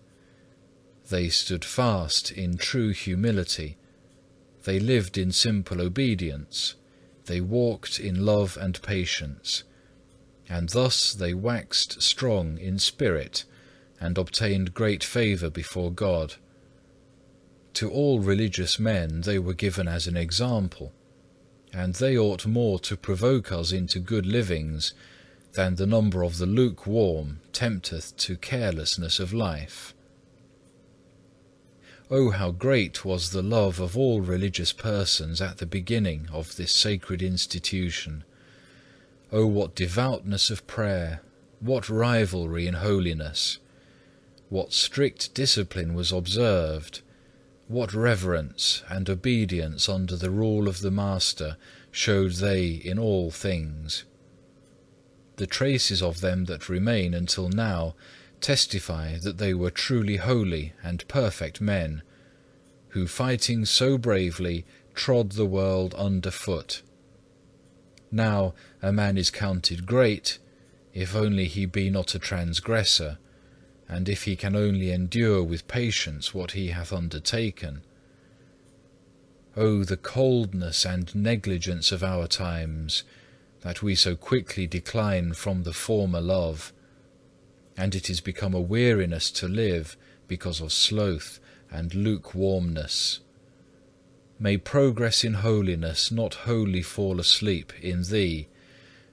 They stood fast in true humility. They lived in simple obedience. They walked in love and patience. And thus they waxed strong in spirit, and obtained great favour before God. To all religious men they were given as an example, and they ought more to provoke us into good livings than the number of the lukewarm tempteth to carelessness of life. Oh, how great was the love of all religious persons at the beginning of this sacred institution! Oh, what devoutness of prayer! What rivalry in holiness! What strict discipline was observed! What reverence and obedience under the rule of the Master showed they in all things! The traces of them that remain until now testify that they were truly holy and perfect men, who fighting so bravely trod the world under foot. Now a man is counted great, if only he be not a transgressor, and if he can only endure with patience what he hath undertaken. Oh, the coldness and negligence of our times, that we so quickly decline from the former love, and it is become a weariness to live because of sloth and lukewarmness. May progress in holiness not wholly fall asleep in thee,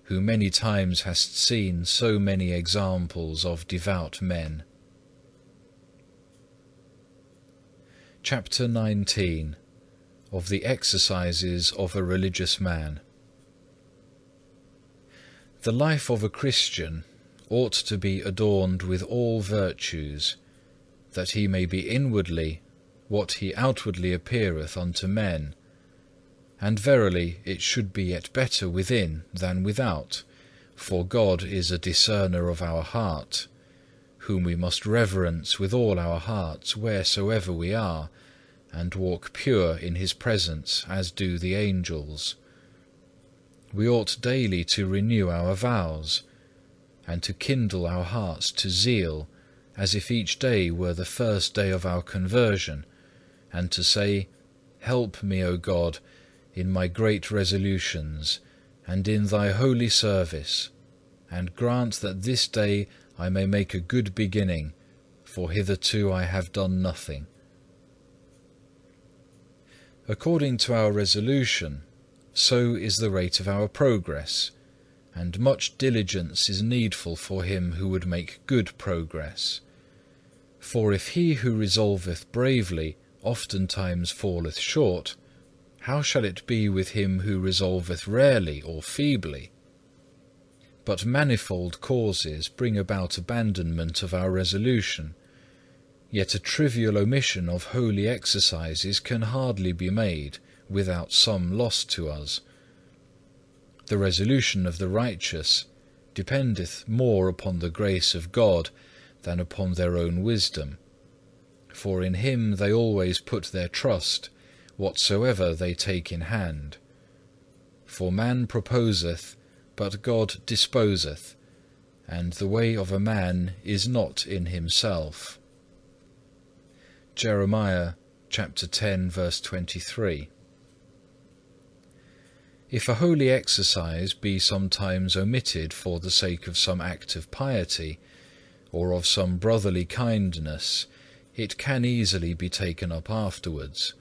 who many times hast seen so many examples of devout men. Chapter 19. Of the exercises of a religious man. The life of a Christian ought to be adorned with all virtues, that he may be inwardly what he outwardly appeareth unto men. And verily it should be yet better within than without, for God is a discerner of our heart, whom we must reverence with all our hearts wheresoever we are, and walk pure in His presence as do the angels. We ought daily to renew our vows, and to kindle our hearts to zeal, as if each day were the first day of our conversion, and to say, Help me, O God, in my great resolutions, and in Thy holy service, and grant that this day I may make a good beginning, for hitherto I have done nothing. According to our resolution, so is the rate of our progress, and much diligence is needful for him who would make good progress. For if he who resolveth bravely oftentimes falleth short, how shall it be with him who resolveth rarely or feebly? But manifold causes bring about abandonment of our resolution, yet a trivial omission of holy exercises can hardly be made without some loss to us. The resolution of the righteous dependeth more upon the grace of God than upon their own wisdom, for in Him they always put their trust, whatsoever they take in hand. For man proposeth, but God disposeth, and the way of a man is not in himself. Jeremiah chapter 10, verse 23. If a holy exercise be sometimes omitted for the sake of some act of piety, or of some brotherly kindness, it can easily be taken up afterwards.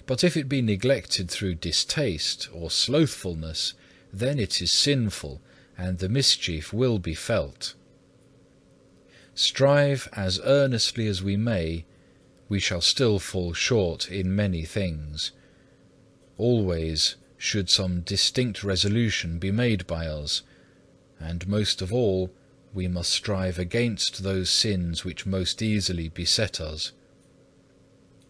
But if it be neglected through distaste or slothfulness, then it is sinful, and the mischief will be felt. Strive as earnestly as we may, we shall still fall short in many things. Always should some distinct resolution be made by us, and most of all, we must strive against those sins which most easily beset us.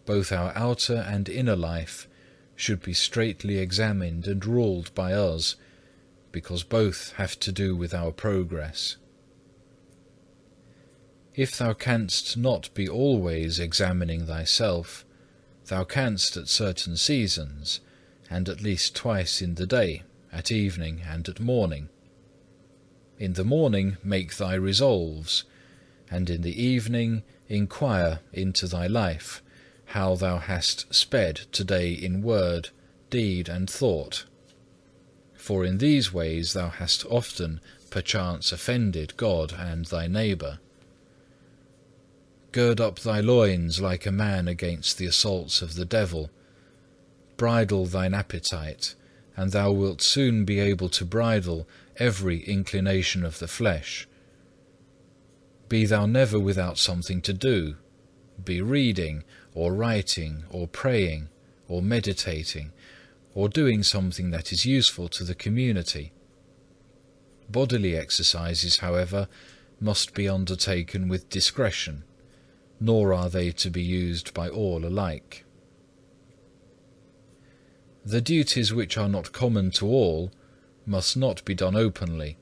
Both our outer and inner life should be straitly examined and ruled by us, because both have to do with our progress. If thou canst not be always examining thyself, thou canst at certain seasons, and at least twice in the day, at evening and at morning. In the morning make thy resolves, and in the evening inquire into thy life, how thou hast sped today in word, deed, and thought. For in these ways thou hast often perchance offended God and thy neighbour. Gird up thy loins like a man against the assaults of the devil. Bridle thine appetite, and thou wilt soon be able to bridle every inclination of the flesh. Be thou never without something to do. Be reading, or writing, or praying, or meditating, or doing something that is useful to the community. Bodily exercises, however, must be undertaken with discretion, nor are they to be used by all alike. The duties which are not common to all must not be done openly,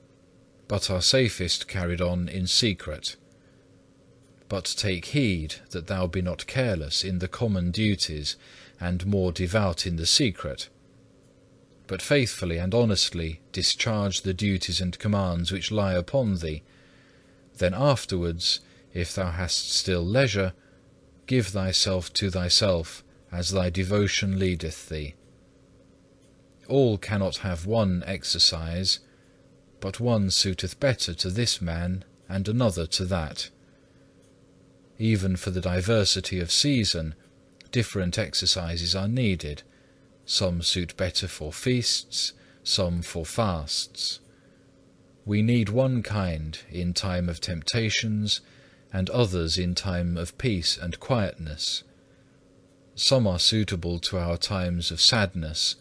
but are safest carried on in secret. But take heed that thou be not careless in the common duties, and more devout in the secret, but faithfully and honestly discharge the duties and commands which lie upon thee. Then afterwards, if thou hast still leisure, give thyself to thyself as thy devotion leadeth thee. All cannot have one exercise, but one suiteth better to this man, and another to that. Even for the diversity of season, different exercises are needed. Some suit better for feasts, some for fasts. We need one kind in time of temptations, and others in time of peace and quietness. Some are suitable to our times of sadness,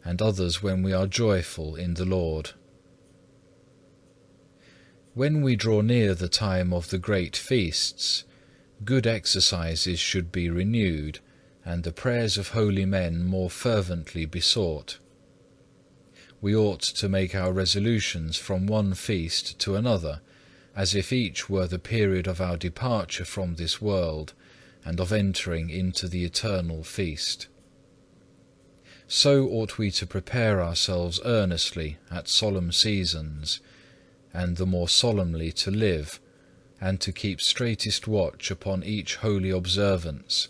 and others when we are joyful in the Lord. When we draw near the time of the great feasts, good exercises should be renewed, and the prayers of holy men more fervently besought. We ought to make our resolutions from one feast to another, as if each were the period of our departure from this world, and of entering into the eternal feast. So ought we to prepare ourselves earnestly at solemn seasons, and the more solemnly to live, and to keep straightest watch upon each holy observance,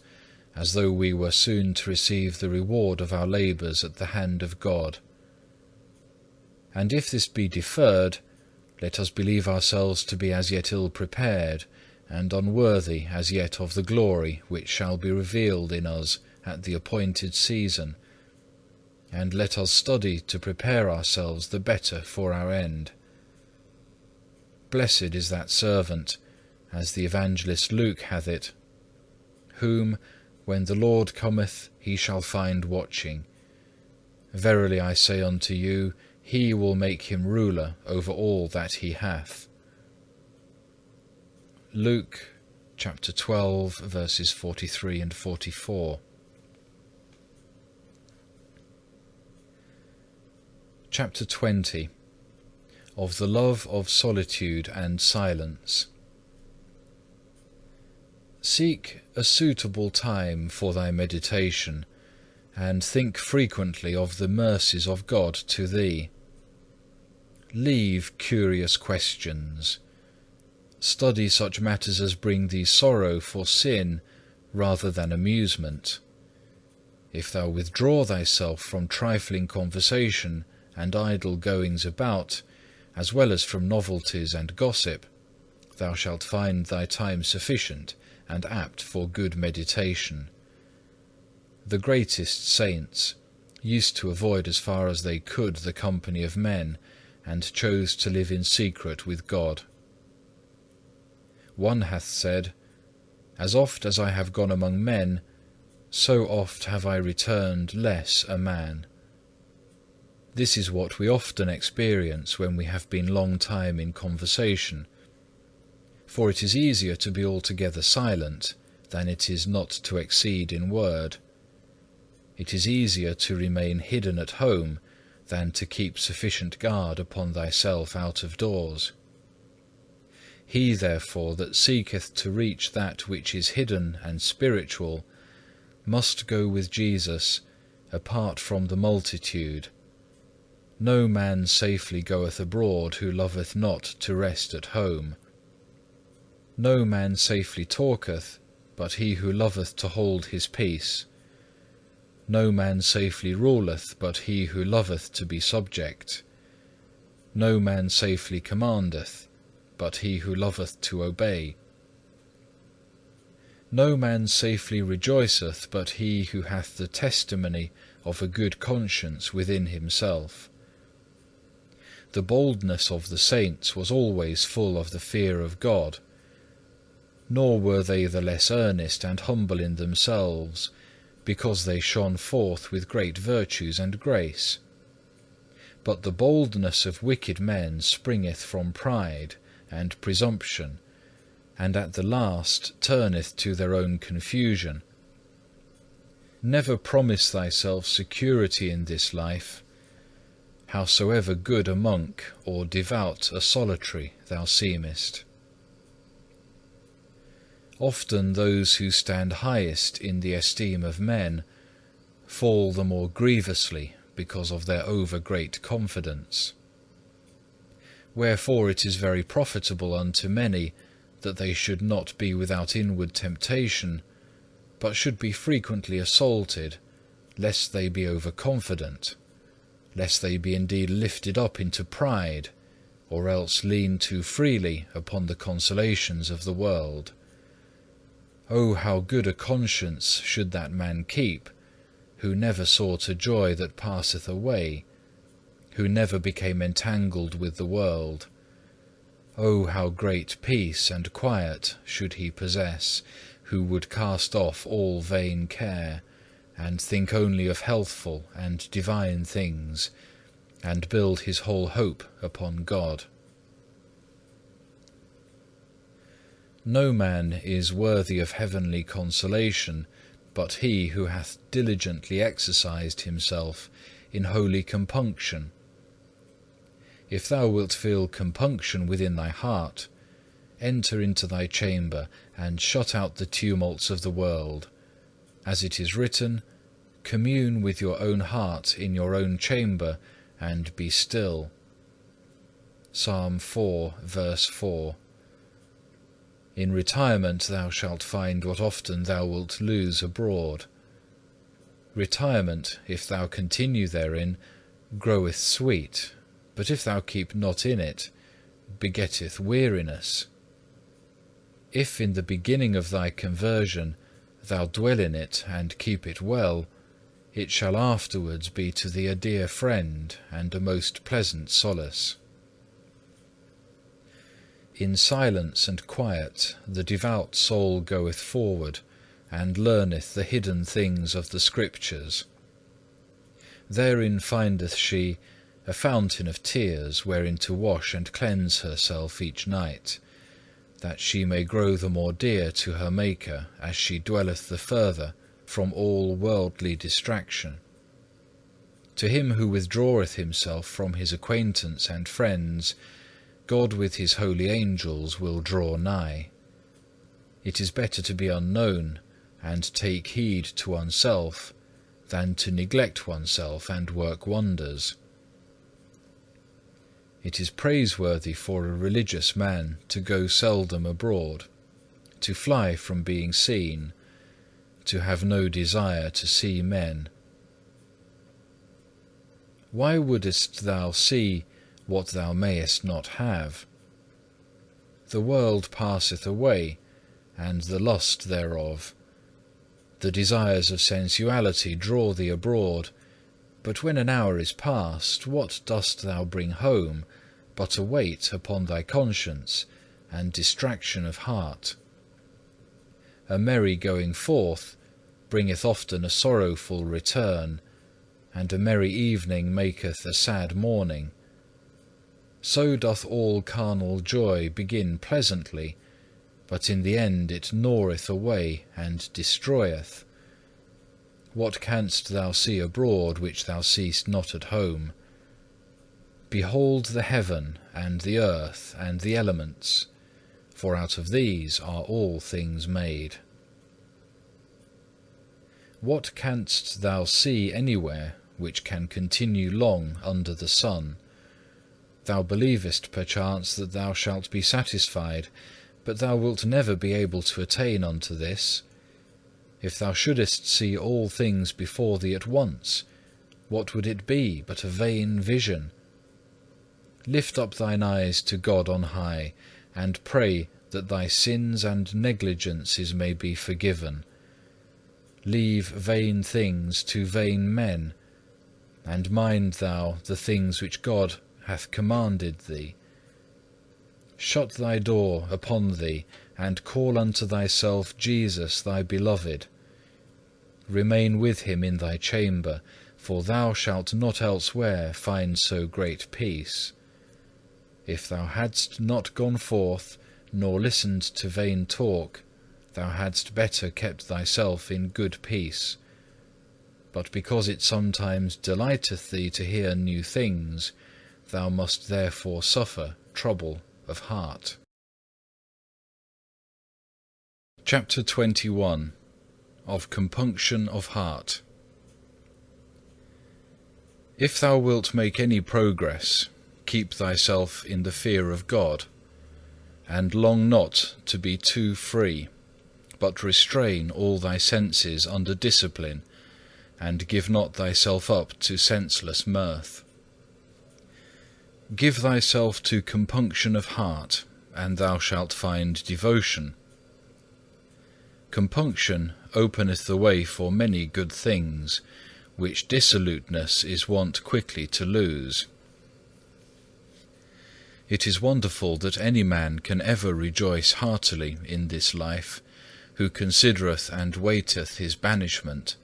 as though we were soon to receive the reward of our labours at the hand of God. And if this be deferred, let us believe ourselves to be as yet ill prepared, and unworthy as yet of the glory which shall be revealed in us at the appointed season, and let us study to prepare ourselves the better for our end. Blessed is that servant, as the evangelist Luke hath it, whom, when the Lord cometh, he shall find watching. Verily I say unto you, he will make him ruler over all that he hath. Luke chapter 12, verses 43 and 44. Chapter 20. Of the love of solitude and silence. Seek a suitable time for thy meditation, and think frequently of the mercies of God to thee. Leave curious questions. Study such matters as bring thee sorrow for sin rather than amusement. If thou withdraw thyself from trifling conversation and idle goings about, as well as from novelties and gossip, thou shalt find thy time sufficient and apt for good meditation. The greatest saints used to avoid as far as they could the company of men, and chose to live in secret with God. One hath said, "As oft as I have gone among men, so oft have I returned less a man." This is what we often experience when we have been long time in conversation. For it is easier to be altogether silent than it is not to exceed in word. It is easier to remain hidden at home than to keep sufficient guard upon thyself out of doors. He therefore that seeketh to reach that which is hidden and spiritual must go with Jesus apart from the multitude. No man safely goeth abroad who loveth not to rest at home. No man safely talketh, but he who loveth to hold his peace. No man safely ruleth, but he who loveth to be subject. No man safely commandeth, but he who loveth to obey. No man safely rejoiceth, but he who hath the testimony of a good conscience within himself. The boldness of the saints was always full of the fear of God, nor were they the less earnest and humble in themselves, because they shone forth with great virtues and grace. But the boldness of wicked men springeth from pride and presumption, and at the last turneth to their own confusion. Never promise thyself security in this life, howsoever good a monk or devout a solitary thou seemest. Often those who stand highest in the esteem of men fall the more grievously because of their over-great confidence. Wherefore it is very profitable unto many that they should not be without inward temptation, but should be frequently assaulted, lest they be overconfident, lest they be indeed lifted up into pride, or else lean too freely upon the consolations of the world. Oh, how good a conscience should that man keep, who never sought a joy that passeth away, who never became entangled with the world. Oh, how great peace and quiet should he possess, who would cast off all vain care, and think only of healthful and divine things, and build his whole hope upon God. No man is worthy of heavenly consolation but he who hath diligently exercised himself in holy compunction. If thou wilt feel compunction within thy heart, enter into thy chamber and shut out the tumults of the world. As it is written, commune with your own heart in your own chamber and be still. Psalm 4, verse 4. In retirement thou shalt find what often thou wilt lose abroad. Retirement, if thou continue therein, groweth sweet, but if thou keep not in it, begetteth weariness. If in the beginning of thy conversion thou dwell in it and keep it well, it shall afterwards be to thee a dear friend and a most pleasant solace. In silence and quiet the devout soul goeth forward, and learneth the hidden things of the Scriptures. Therein findeth she a fountain of tears wherein to wash and cleanse herself each night, that she may grow the more dear to her Maker as she dwelleth the further from all worldly distraction. To him who withdraweth himself from his acquaintance and friends, God with his holy angels will draw nigh. It is better to be unknown and take heed to oneself than to neglect oneself and work wonders. It is praiseworthy for a religious man to go seldom abroad, to fly from being seen, to have no desire to see men. Why wouldest thou see what thou mayest not have? The world passeth away, and the lust thereof. The desires of sensuality draw thee abroad, but when an hour is past, what dost thou bring home but a weight upon thy conscience and distraction of heart? A merry going forth bringeth often a sorrowful return, and a merry evening maketh a sad morning. So doth all carnal joy begin pleasantly, but in the end it gnaweth away and destroyeth. What canst thou see abroad which thou seest not at home? Behold the heaven and the earth and the elements. for out of these are all things made. What canst thou see anywhere which can continue long under the sun? Thou believest perchance that thou shalt be satisfied, but thou wilt never be able to attain unto this. If thou shouldest see all things before thee at once, what would it be but a vain vision? Lift up thine eyes to God on high, and pray that thy sins and negligences may be forgiven. Leave vain things to vain men, and mind thou the things which God hath commanded thee. Shut thy door upon thee, and call unto thyself Jesus thy beloved. Remain with him in thy chamber, for thou shalt not elsewhere find so great peace. If thou hadst not gone forth, nor listened to vain talk, thou hadst better kept thyself in good peace. But because it sometimes delighteth thee to hear new things, thou must therefore suffer trouble of heart. Chapter 21. Of Compunction of Heart. If thou wilt make any progress, keep thyself in the fear of God, and long not to be too free, but restrain all thy senses under discipline, and give not thyself up to senseless mirth. Give thyself to compunction of heart, and thou shalt find devotion. Compunction openeth the way for many good things, which dissoluteness is wont quickly to lose. It is wonderful that any man can ever rejoice heartily in this life, who considereth and waiteth his banishment,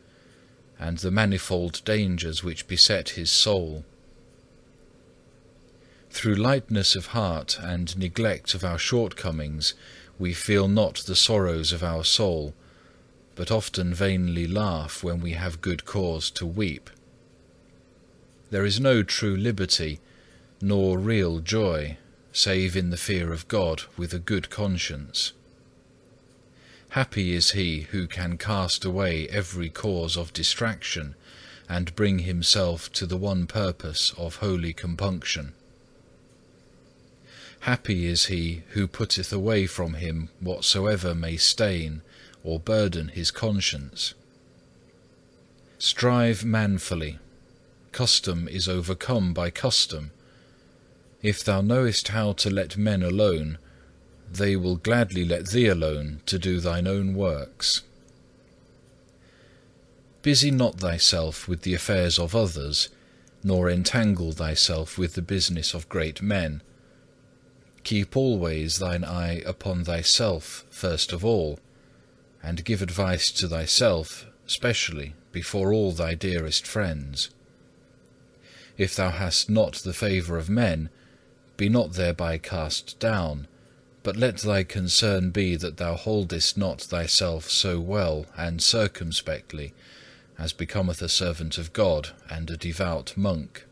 and the manifold dangers which beset his soul. Through lightness of heart and neglect of our shortcomings, we feel not the sorrows of our soul, but often vainly laugh when we have good cause to weep. There is no true liberty, nor real joy, save in the fear of God with a good conscience. Happy is he who can cast away every cause of distraction, and bring himself to the one purpose of holy compunction. Happy is he who putteth away from him whatsoever may stain or burden his conscience. Strive manfully. Custom is overcome by custom. If thou knowest how to let men alone, they will gladly let thee alone to do thine own works. Busy not thyself with the affairs of others, nor entangle thyself with the business of great men. Keep always thine eye upon thyself first of all, and give advice to thyself specially before all thy dearest friends. If thou hast not the favour of men, be not thereby cast down, but let thy concern be that thou holdest not thyself so well and circumspectly as becometh a servant of God and a devout monk.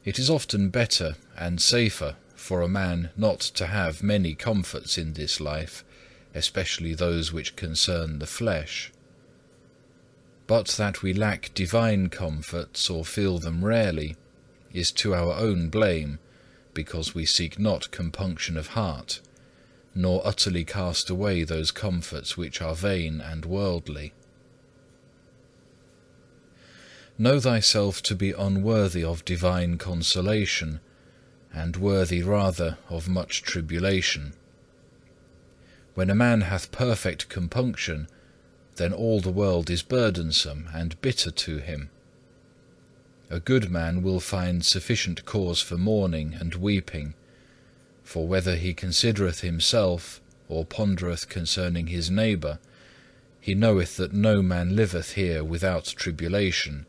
It is often better and safer for a man not to have many comforts in this life, especially those which concern the flesh. But that we lack divine comforts or feel them rarely is to our own blame, because we seek not compunction of heart, nor utterly cast away those comforts which are vain and worldly. Know thyself to be unworthy of divine consolation, and worthy rather of much tribulation. When a man hath perfect compunction, then all the world is burdensome and bitter to him. A good man will find sufficient cause for mourning and weeping, for whether he considereth himself, or pondereth concerning his neighbour, he knoweth that no man liveth here without tribulation,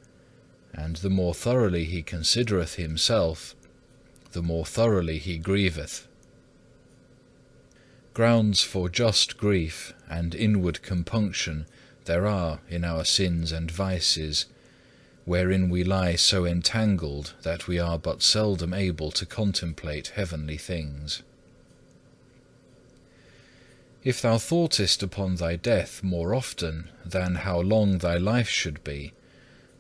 and the more thoroughly he considereth himself, the more thoroughly he grieveth. Grounds for just grief and inward compunction there are in our sins and vices, wherein we lie so entangled that we are but seldom able to contemplate heavenly things. If thou thoughtest upon thy death more often than how long thy life should be,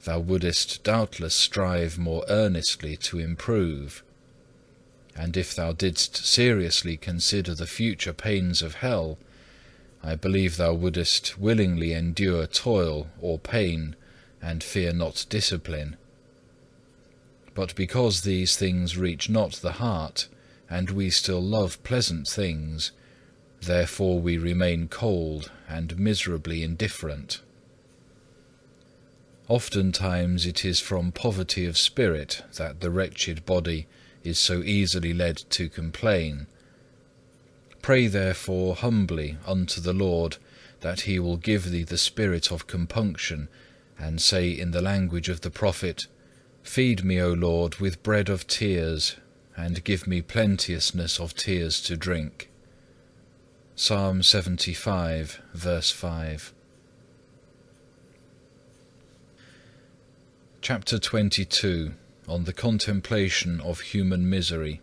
thou wouldest doubtless strive more earnestly to improve. And if thou didst seriously consider the future pains of hell, I believe thou wouldest willingly endure toil or pain, and fear not discipline. But because these things reach not the heart, and we still love pleasant things, therefore we remain cold and miserably indifferent. Oftentimes it is from poverty of spirit that the wretched body is so easily led to complain. Pray therefore humbly unto the Lord that He will give thee the spirit of compunction, and say in the language of the prophet, Feed me, O Lord, with bread of tears, and give me plenteousness of tears to drink. Psalm 75, verse 5. Chapter 22, on the contemplation of human misery.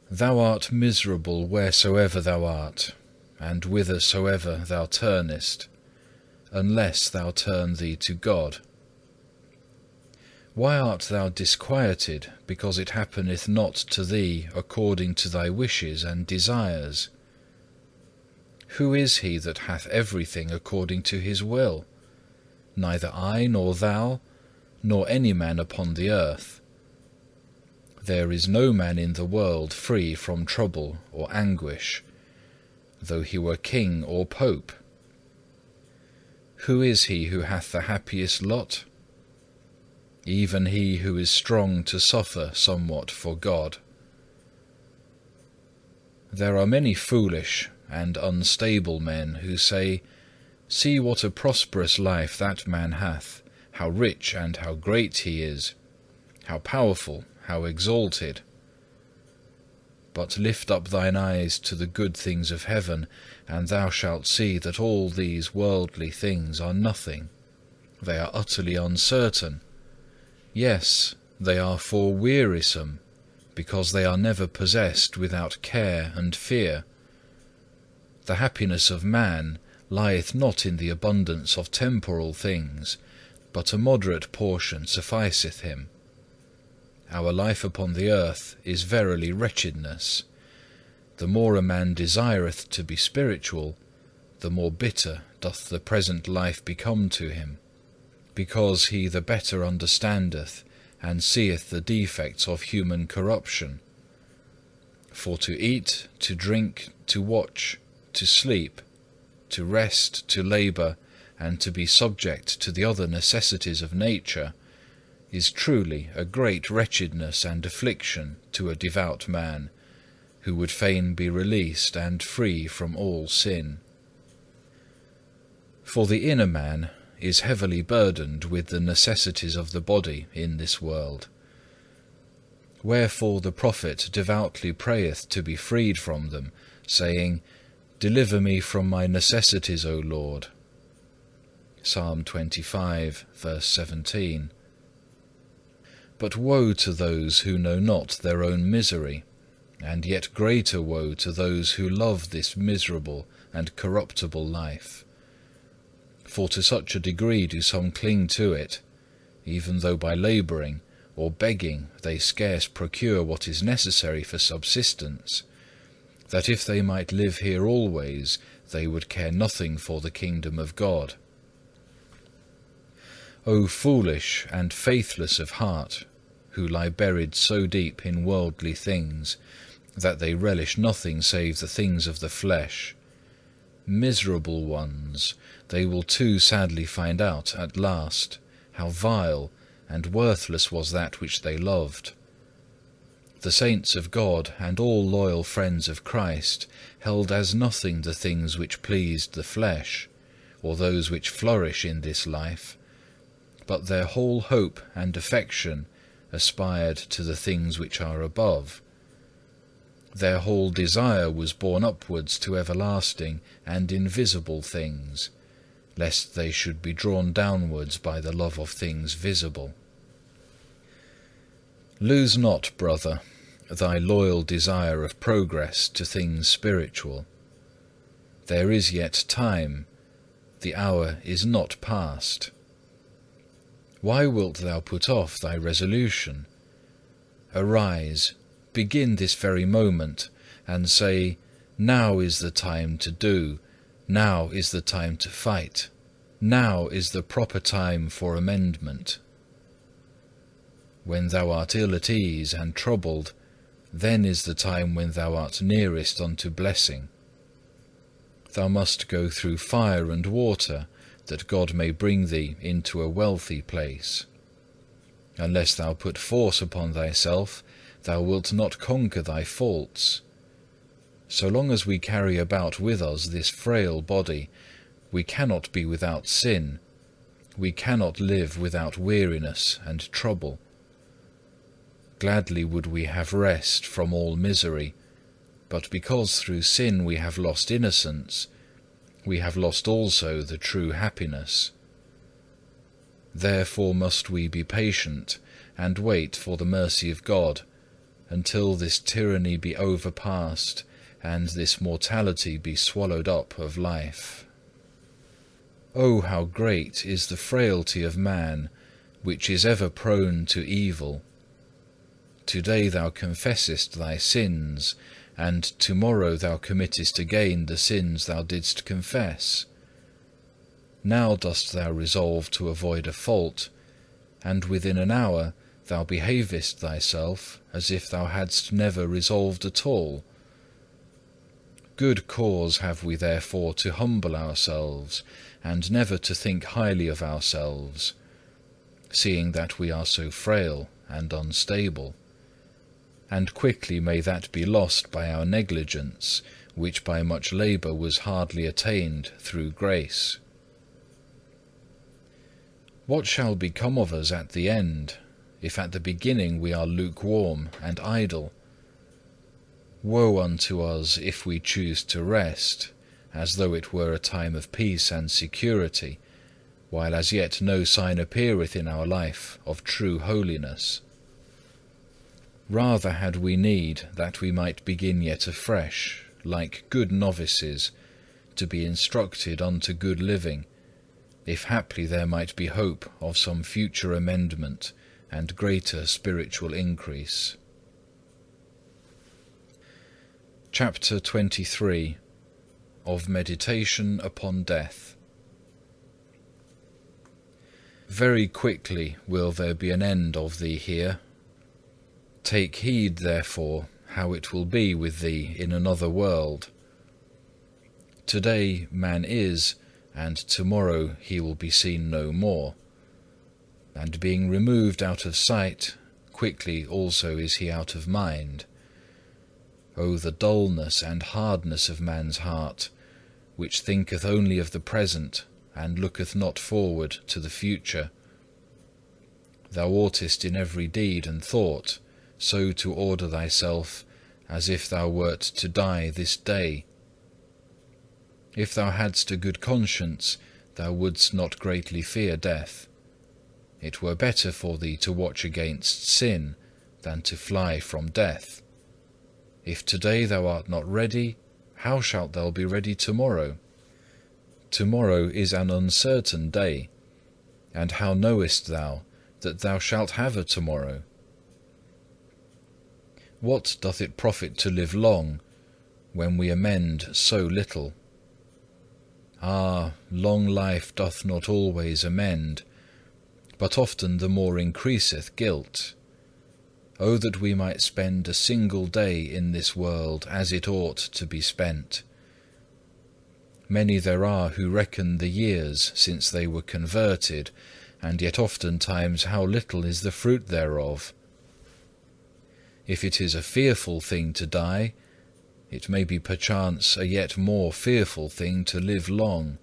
Thou art miserable wheresoever thou art, and whithersoever thou turnest, unless thou turn thee to God. Why art thou disquieted, because it happeneth not to thee according to thy wishes and desires? Who is he that hath everything according to his will? Neither I nor thou, nor any man upon the earth. There is no man in the world free from trouble or anguish, though he were king or pope. Who is he who hath the happiest lot? Even he who is strong to suffer somewhat for God. There are many foolish and unstable men who say, See what a prosperous life that man hath, how rich and how great he is, how powerful, how exalted. But lift up thine eyes to the good things of heaven, and thou shalt see that all these worldly things are nothing. They are utterly uncertain. Yes, they are for wearisome, because they are never possessed without care and fear. The happiness of man lieth not in the abundance of temporal things, but a moderate portion sufficeth him. Our life upon the earth is verily wretchedness. The more a man desireth to be spiritual, the more bitter doth the present life become to him, because he the better understandeth and seeth the defects of human corruption. For to eat, to drink, to watch, to sleep, to rest, to labour, and to be subject to the other necessities of nature, is truly a great wretchedness and affliction to a devout man, who would fain be released and free from all sin. For the inner man is heavily burdened with the necessities of the body in this world. Wherefore the prophet devoutly prayeth to be freed from them, saying, Deliver me from my necessities, O Lord. Psalm 25, verse 17. But woe to those who know not their own misery, and yet greater woe to those who love this miserable and corruptible life. For to such a degree do some cling to it, even though by labouring or begging they scarce procure what is necessary for subsistence, that if they might live here always, they would care nothing for the kingdom of God. O foolish and faithless of heart, who lie buried so deep in worldly things, that they relish nothing save the things of the flesh. Miserable ones, they will too sadly find out at last how vile and worthless was that which they loved. The saints of God and all loyal friends of Christ held as nothing the things which pleased the flesh, or those which flourish in this life, but their whole hope and affection aspired to the things which are above. Their whole desire was borne upwards to everlasting and invisible things, lest they should be drawn downwards by the love of things visible. Lose not, brother, thy loyal desire of progress to things spiritual. There is yet time, the hour is not past. Why wilt thou put off thy resolution? Arise, begin this very moment, and say, now is the time to do, now is the time to fight, now is the proper time for amendment. When thou art ill at ease and troubled, then is the time when thou art nearest unto blessing. Thou must go through fire and water, that God may bring thee into a wealthy place. Unless thou put force upon thyself, thou wilt not conquer thy faults. So long as we carry about with us this frail body, we cannot be without sin, we cannot live without weariness and trouble. Gladly would we have rest from all misery, but because through sin we have lost innocence, we have lost also the true happiness. Therefore must we be patient and wait for the mercy of God, until this tyranny be overpast and this mortality be swallowed up of life. Oh, how great is the frailty of man, which is ever prone to evil! Today thou confessest thy sins, and tomorrow thou committest again the sins thou didst confess. Now dost thou resolve to avoid a fault, and within an hour thou behavest thyself as if thou hadst never resolved at all. Good cause have we therefore to humble ourselves, and never to think highly of ourselves, seeing that we are so frail and unstable. And quickly may that be lost by our negligence, which by much labour was hardly attained through grace. What shall become of us at the end, if at the beginning we are lukewarm and idle? Woe unto us if we choose to rest, as though it were a time of peace and security, while as yet no sign appeareth in our life of true holiness. Rather had we need that we might begin yet afresh, like good novices, to be instructed unto good living, if haply there might be hope of some future amendment and greater spiritual increase. Chapter 23 of Meditation upon Death. Very quickly will there be an end of thee here. Take heed, therefore, how it will be with thee in another world. Today man is, and tomorrow he will be seen no more. And being removed out of sight, quickly also is he out of mind. O the dullness and hardness of man's heart, which thinketh only of the present, and looketh not forward to the future. Thou oughtest in every deed and thought so to order thyself as if thou wert to die this day. If thou hadst a good conscience, thou wouldst not greatly fear death. It were better for thee to watch against sin than to fly from death. If today thou art not ready, how shalt thou be ready tomorrow? Tomorrow is an uncertain day, and how knowest thou that thou shalt have a tomorrow? What doth it profit to live long, when we amend so little? Ah, long life doth not always amend, but often the more increaseth guilt. O that we might spend a single day in this world as it ought to be spent. Many there are who reckon the years since they were converted, and yet oftentimes how little is the fruit thereof. If it is a fearful thing to die, it may be perchance a yet more fearful thing to live long.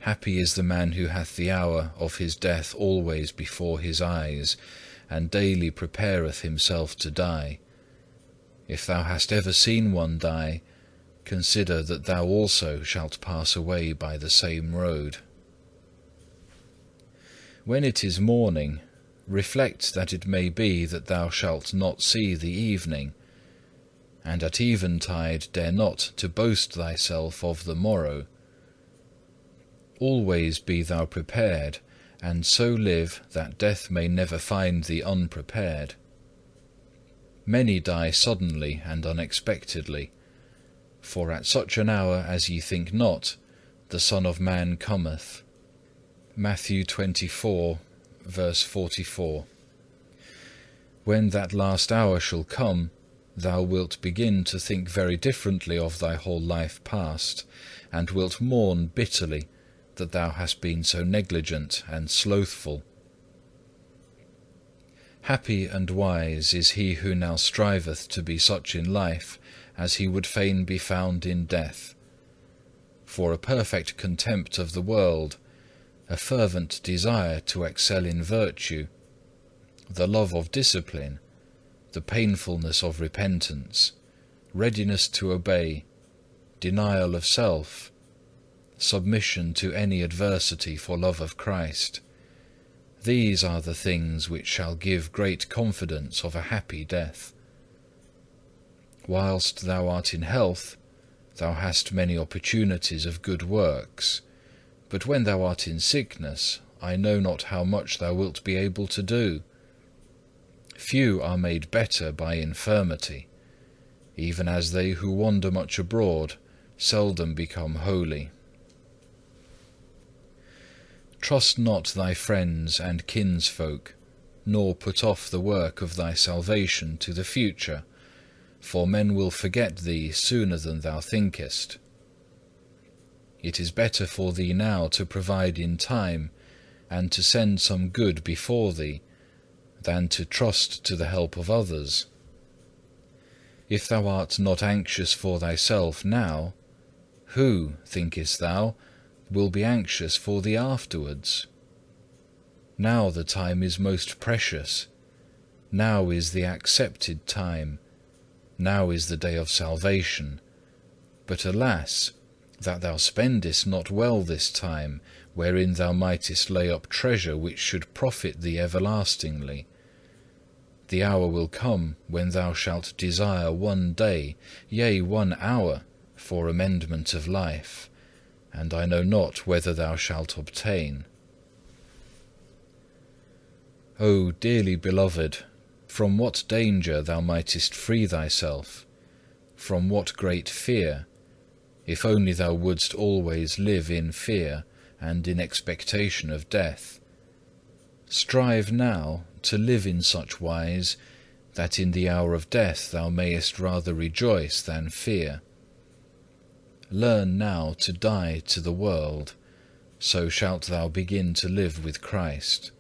Happy is the man who hath the hour of his death always before his eyes, and daily prepareth himself to die. If thou hast ever seen one die, consider that thou also shalt pass away by the same road. When it is morning, reflect that it may be that thou shalt not see the evening, and at eventide dare not to boast thyself of the morrow. Always be thou prepared, and so live that death may never find thee unprepared. Many die suddenly and unexpectedly, for at such an hour as ye think not, the Son of Man cometh. Matthew 24, verse 44. When that last hour shall come, thou wilt begin to think very differently of thy whole life past, and wilt mourn bitterly that thou hast been so negligent and slothful. Happy and wise is he who now striveth to be such in life as he would fain be found in death. For a perfect contempt of the world, a fervent desire to excel in virtue, the love of discipline, the painfulness of repentance, readiness to obey, denial of self, submission to any adversity for love of Christ, these are the things which shall give great confidence of a happy death. Whilst thou art in health, thou hast many opportunities of good works, but when thou art in sickness, I know not how much thou wilt be able to do. Few are made better by infirmity, even as they who wander much abroad seldom become holy. Trust not thy friends and kinsfolk, nor put off the work of thy salvation to the future, for men will forget thee sooner than thou thinkest. It is better for thee now to provide in time, and to send some good before thee, than to trust to the help of others. If thou art not anxious for thyself now, who, thinkest thou, will be anxious for thee afterwards? Now the time is most precious. Now is the accepted time. Now is the day of salvation. But alas, that thou spendest not well this time, wherein thou mightest lay up treasure which should profit thee everlastingly. The hour will come when thou shalt desire one day, yea, 1 hour, for amendment of life, and I know not whether thou shalt obtain. O dearly beloved, from what danger thou mightest free thyself, from what great fear, if only thou wouldst always live in fear and in expectation of death. Strive now to live in such wise that in the hour of death thou mayest rather rejoice than fear. Learn now to die to the world, so shalt thou begin to live with Christ.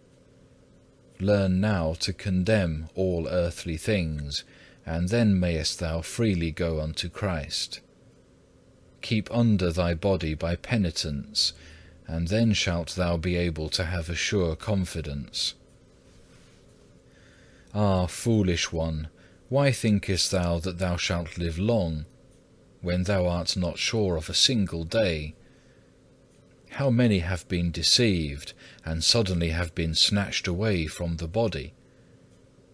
Learn now to condemn all earthly things, and then mayest thou freely go unto Christ. Keep under thy body by penitence, and then shalt thou be able to have a sure confidence. Ah, foolish one, why thinkest thou that thou shalt live long, when thou art not sure of a single day? How many have been deceived, and suddenly have been snatched away from the body?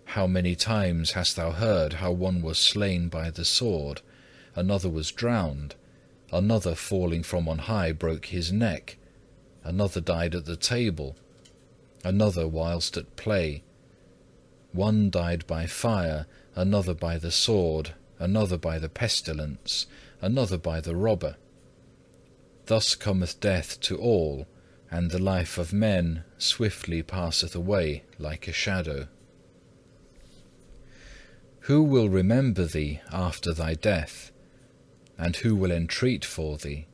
How many times hast thou heard how one was slain by the sword, another was drowned, another falling from on high broke his neck, another died at the table, another whilst at play. One died by fire, another by the sword, another by the pestilence, another by the robber. Thus cometh death to all, and the life of men swiftly passeth away like a shadow. Who will remember thee after thy death? And who will entreat for thee?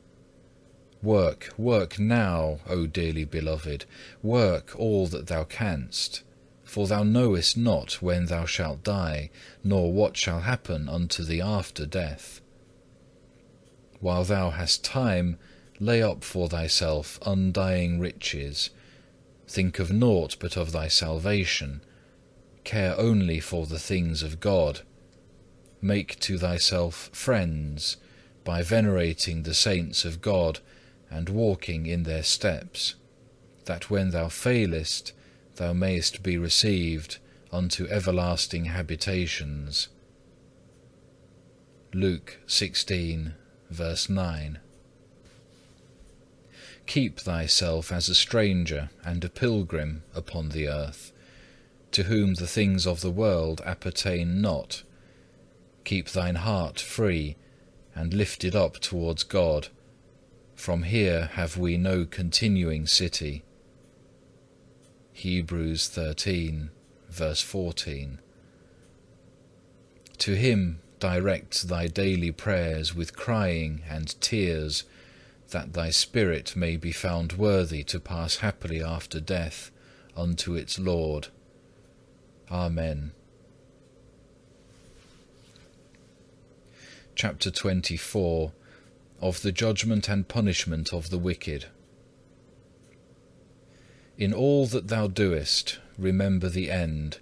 Work, work now, O dearly beloved, work all that thou canst, for thou knowest not when thou shalt die, nor what shall happen unto thee after death. While thou hast time, lay up for thyself undying riches. Think of naught but of thy salvation. Care only for the things of God. Make to thyself friends, by venerating the saints of God, and walking in their steps, that when thou failest, thou mayest be received unto everlasting habitations. Luke 16, verse 9. Keep thyself as a stranger and a pilgrim upon the earth, to whom the things of the world appertain not. Keep thine heart free and lifted up towards God. From here have we no continuing city. Hebrews 13, verse 14. To Him direct thy daily prayers with crying and tears, that thy spirit may be found worthy to pass happily after death unto its Lord. Amen. Chapter 24. Of the judgment and punishment of the wicked. In all that thou doest, remember the end,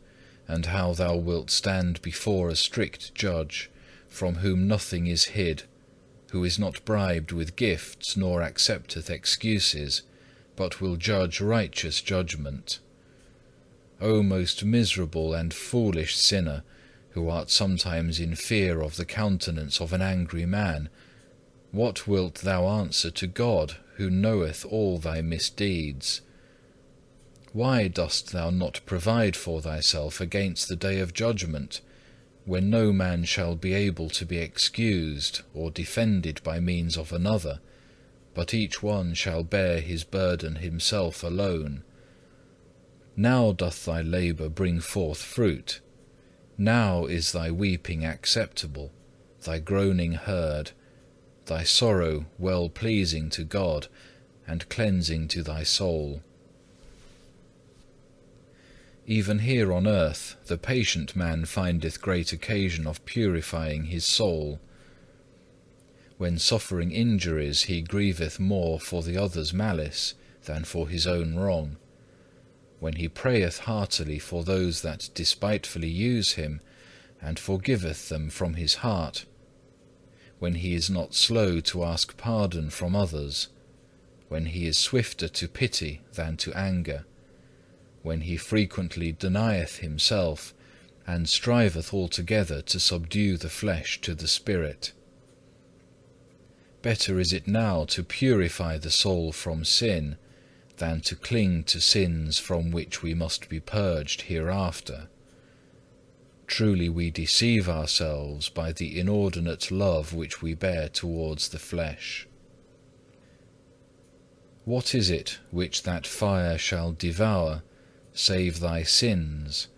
and how thou wilt stand before a strict judge, from whom nothing is hid, who is not bribed with gifts, nor accepteth excuses, but will judge righteous judgment. O most miserable and foolish sinner, who art sometimes in fear of the countenance of an angry man, what wilt thou answer to God, who knoweth all thy misdeeds? Why dost thou not provide for thyself against the day of judgment, when no man shall be able to be excused or defended by means of another, but each one shall bear his burden himself alone? Now doth thy labour bring forth fruit. Now is thy weeping acceptable, thy groaning heard, thy sorrow well pleasing to God, and cleansing to thy soul. Even here on earth the patient man findeth great occasion of purifying his soul. When suffering injuries, he grieveth more for the other's malice than for his own wrong. When he prayeth heartily for those that despitefully use him, and forgiveth them from his heart. When he is not slow to ask pardon from others. When he is swifter to pity than to anger. When he frequently denieth himself, and striveth altogether to subdue the flesh to the spirit. Better is it now to purify the soul from sin, than to cling to sins from which we must be purged hereafter. Truly we deceive ourselves by the inordinate love which we bear towards the flesh. What is it which that fire shall devour, save thy sins?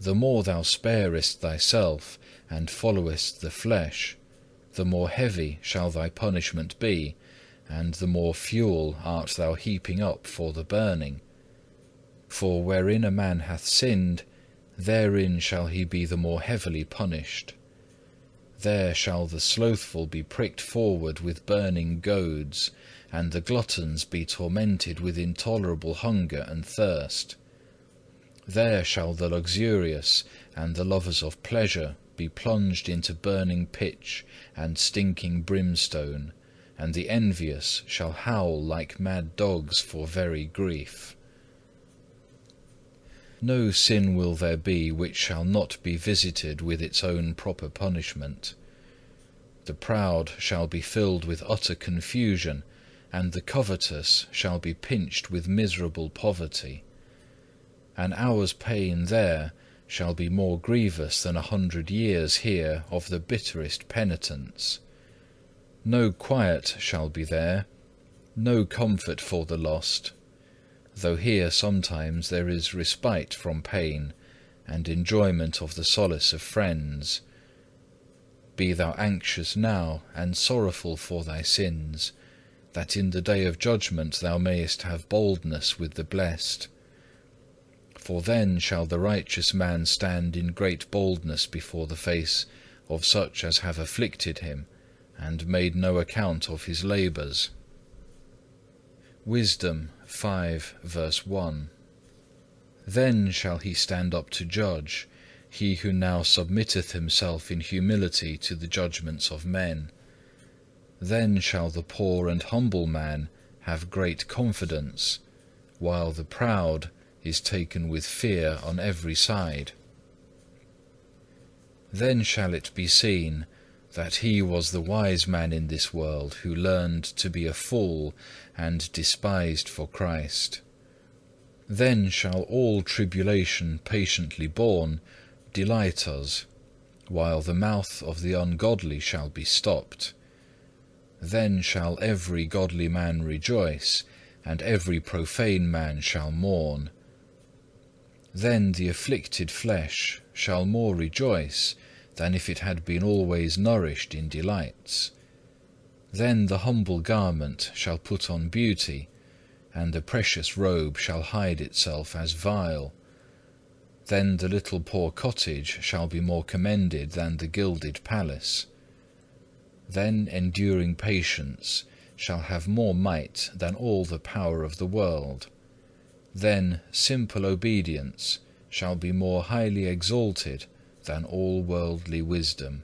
The more thou sparest thyself, and followest the flesh, the more heavy shall thy punishment be, and the more fuel art thou heaping up for the burning. For wherein a man hath sinned, therein shall he be the more heavily punished. There shall the slothful be pricked forward with burning goads, and the gluttons be tormented with intolerable hunger and thirst. There shall the luxurious and the lovers of pleasure be plunged into burning pitch and stinking brimstone, and the envious shall howl like mad dogs for very grief. No sin will there be which shall not be visited with its own proper punishment. The proud shall be filled with utter confusion, and the covetous shall be pinched with miserable poverty. An hour's pain there shall be more grievous than 100 years here of the bitterest penitence. No quiet shall be there, no comfort for the lost, though here sometimes there is respite from pain, and enjoyment of the solace of friends. Be thou anxious now and sorrowful for thy sins, that in the day of judgment thou mayest have boldness with the blessed. For then shall the righteous man stand in great boldness before the face of such as have afflicted him, and made no account of his labours. Wisdom 5 verse 1. Then shall he stand up to judge, he who now submitteth himself in humility to the judgments of men. Then shall the poor and humble man have great confidence, while the proud is taken with fear on every side. Then shall it be seen that he was the wise man in this world who learned to be a fool and despised for Christ. Then shall all tribulation patiently borne delight us, while the mouth of the ungodly shall be stopped. Then shall every godly man rejoice, and every profane man shall mourn. Then the afflicted flesh shall more rejoice than if it had been always nourished in delights. Then the humble garment shall put on beauty, and the precious robe shall hide itself as vile. Then the little poor cottage shall be more commended than the gilded palace. Then enduring patience shall have more might than all the power of the world. Then simple obedience shall be more highly exalted than all worldly wisdom.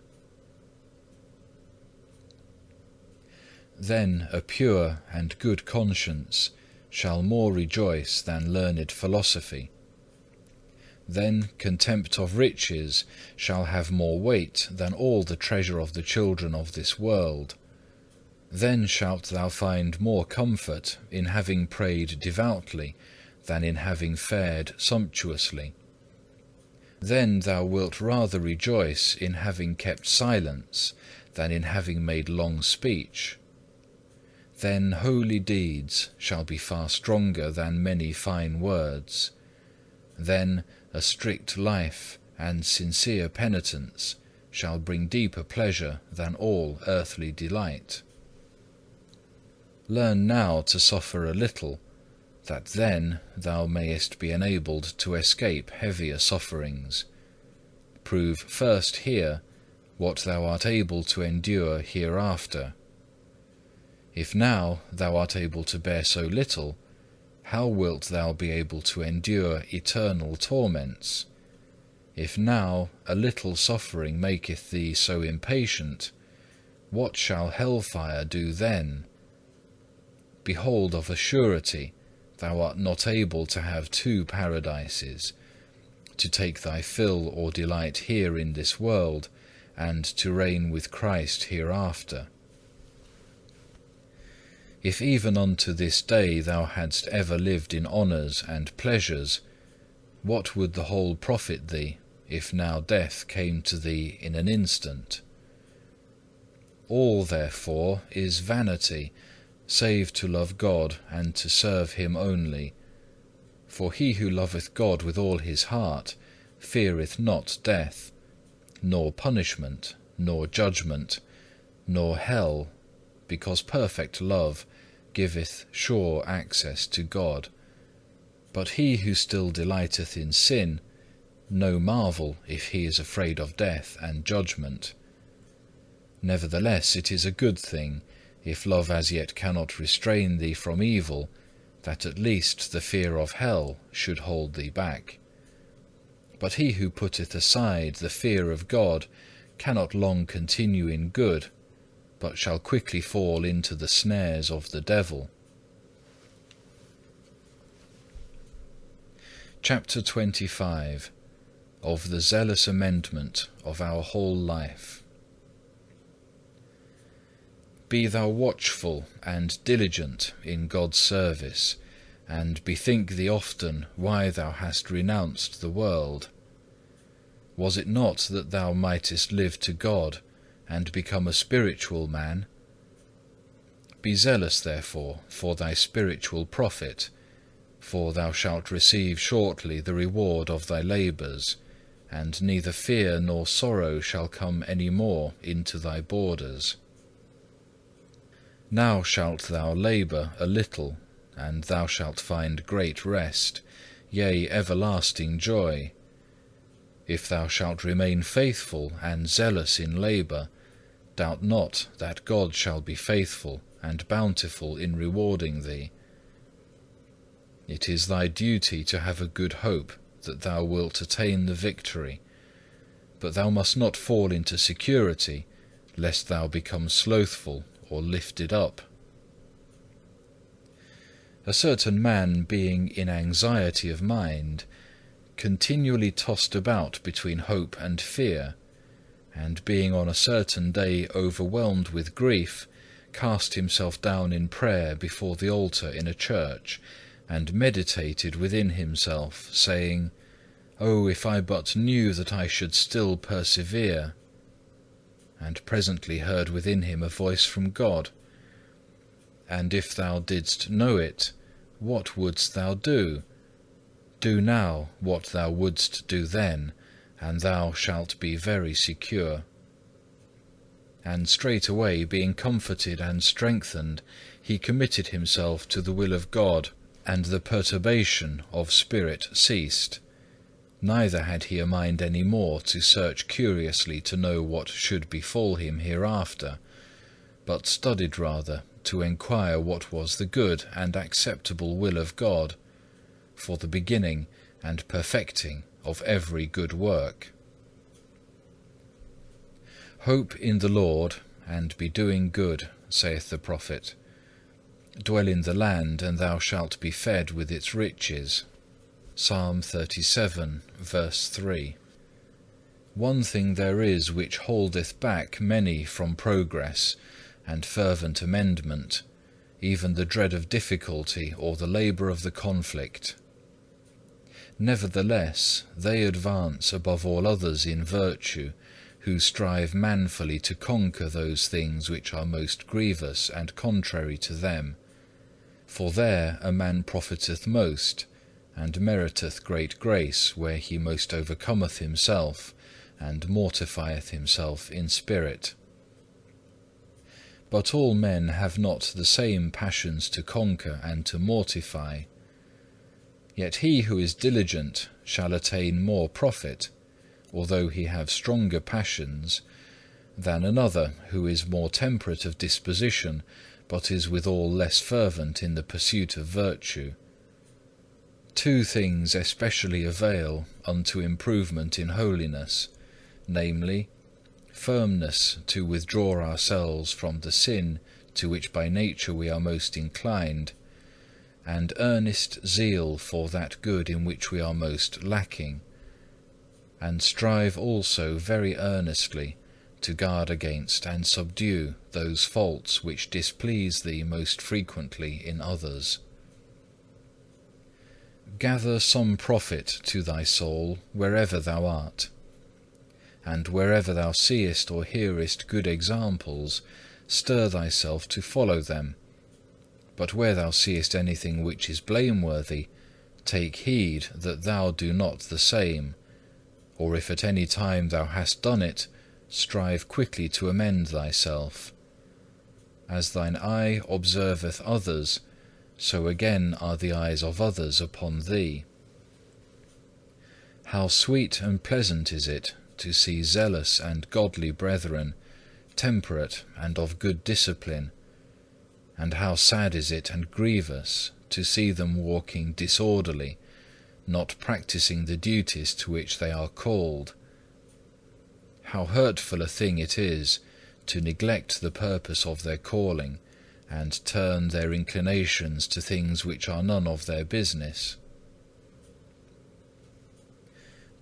Then a pure and good conscience shall more rejoice than learned philosophy. Then contempt of riches shall have more weight than all the treasure of the children of this world. Then shalt thou find more comfort in having prayed devoutly than in having fared sumptuously. Then thou wilt rather rejoice in having kept silence than in having made long speech. Then holy deeds shall be far stronger than many fine words. Then a strict life and sincere penitence shall bring deeper pleasure than all earthly delight. Learn now to suffer a little, that then thou mayest be enabled to escape heavier sufferings. Prove first here what thou art able to endure hereafter. If now thou art able to bear so little, how wilt thou be able to endure eternal torments? If now a little suffering maketh thee so impatient, what shall hell-fire do then? Behold, of a surety, thou art not able to have two paradises, to take thy fill or delight here in this world, and to reign with Christ hereafter. If even unto this day thou hadst ever lived in honours and pleasures, what would the whole profit thee, if now death came to thee in an instant? All, therefore, is vanity, save to love God and to serve Him only. For he who loveth God with all his heart feareth not death, nor punishment, nor judgment, nor hell, because perfect love giveth sure access to God. But he who still delighteth in sin, no marvel if he is afraid of death and judgment. Nevertheless, it is a good thing, if love as yet cannot restrain thee from evil, that at least the fear of hell should hold thee back. But he who putteth aside the fear of God cannot long continue in good, but shall quickly fall into the snares of the devil. Chapter 25. Of the zealous amendment of our whole life. Be thou watchful and diligent in God's service, and bethink thee often why thou hast renounced the world. Was it not that thou mightest live to God, and become a spiritual man? Be zealous, therefore, for thy spiritual profit, for thou shalt receive shortly the reward of thy labours, and neither fear nor sorrow shall come any more into thy borders. Now shalt thou labour a little, and thou shalt find great rest, yea, everlasting joy. If thou shalt remain faithful and zealous in labour, doubt not that God shall be faithful and bountiful in rewarding thee. It is thy duty to have a good hope that thou wilt attain the victory, but thou must not fall into security, lest thou become slothful or lifted up. A certain man being in anxiety of mind, continually tossed about between hope and fear, and being on a certain day overwhelmed with grief, cast himself down in prayer before the altar in a church, and meditated within himself, saying, "Oh, if I but knew that I should still persevere!" And presently heard within him a voice from God, "And if thou didst know it, what wouldst thou do? Do now what thou wouldst do then, and thou shalt be very secure." And straightway, being comforted and strengthened, he committed himself to the will of God, and the perturbation of spirit ceased. Neither had he a mind any more to search curiously to know what should befall him hereafter, but studied rather to enquire what was the good and acceptable will of God, for the beginning and perfecting of every good work. "Hope in the Lord, and be doing good," saith the prophet. "Dwell in the land, and thou shalt be fed with its riches." Psalm 37, verse 3. One thing there is which holdeth back many from progress and fervent amendment, even the dread of difficulty or the labour of the conflict. Nevertheless, they advance above all others in virtue, who strive manfully to conquer those things which are most grievous and contrary to them. For there a man profiteth most, and meriteth great grace, where he most overcometh himself, and mortifieth himself in spirit. But all men have not the same passions to conquer and to mortify. Yet he who is diligent shall attain more profit, although he have stronger passions, than another who is more temperate of disposition, but is withal less fervent in the pursuit of virtue. Two things especially avail unto improvement in holiness, namely, firmness to withdraw ourselves from the sin to which by nature we are most inclined, and earnest zeal for that good in which we are most lacking, and strive also very earnestly to guard against and subdue those faults which displease thee most frequently in others. Gather some profit to thy soul wherever thou art, and wherever thou seest or hearest good examples, stir thyself to follow them. But where thou seest anything which is blameworthy, take heed that thou do not the same, or if at any time thou hast done it, strive quickly to amend thyself. As thine eye observeth others, so again are the eyes of others upon thee. How sweet and pleasant is it to see zealous and godly brethren, temperate and of good discipline, and how sad is it and grievous to see them walking disorderly, not practising the duties to which they are called. How hurtful a thing it is to neglect the purpose of their calling, and turn their inclinations to things which are none of their business.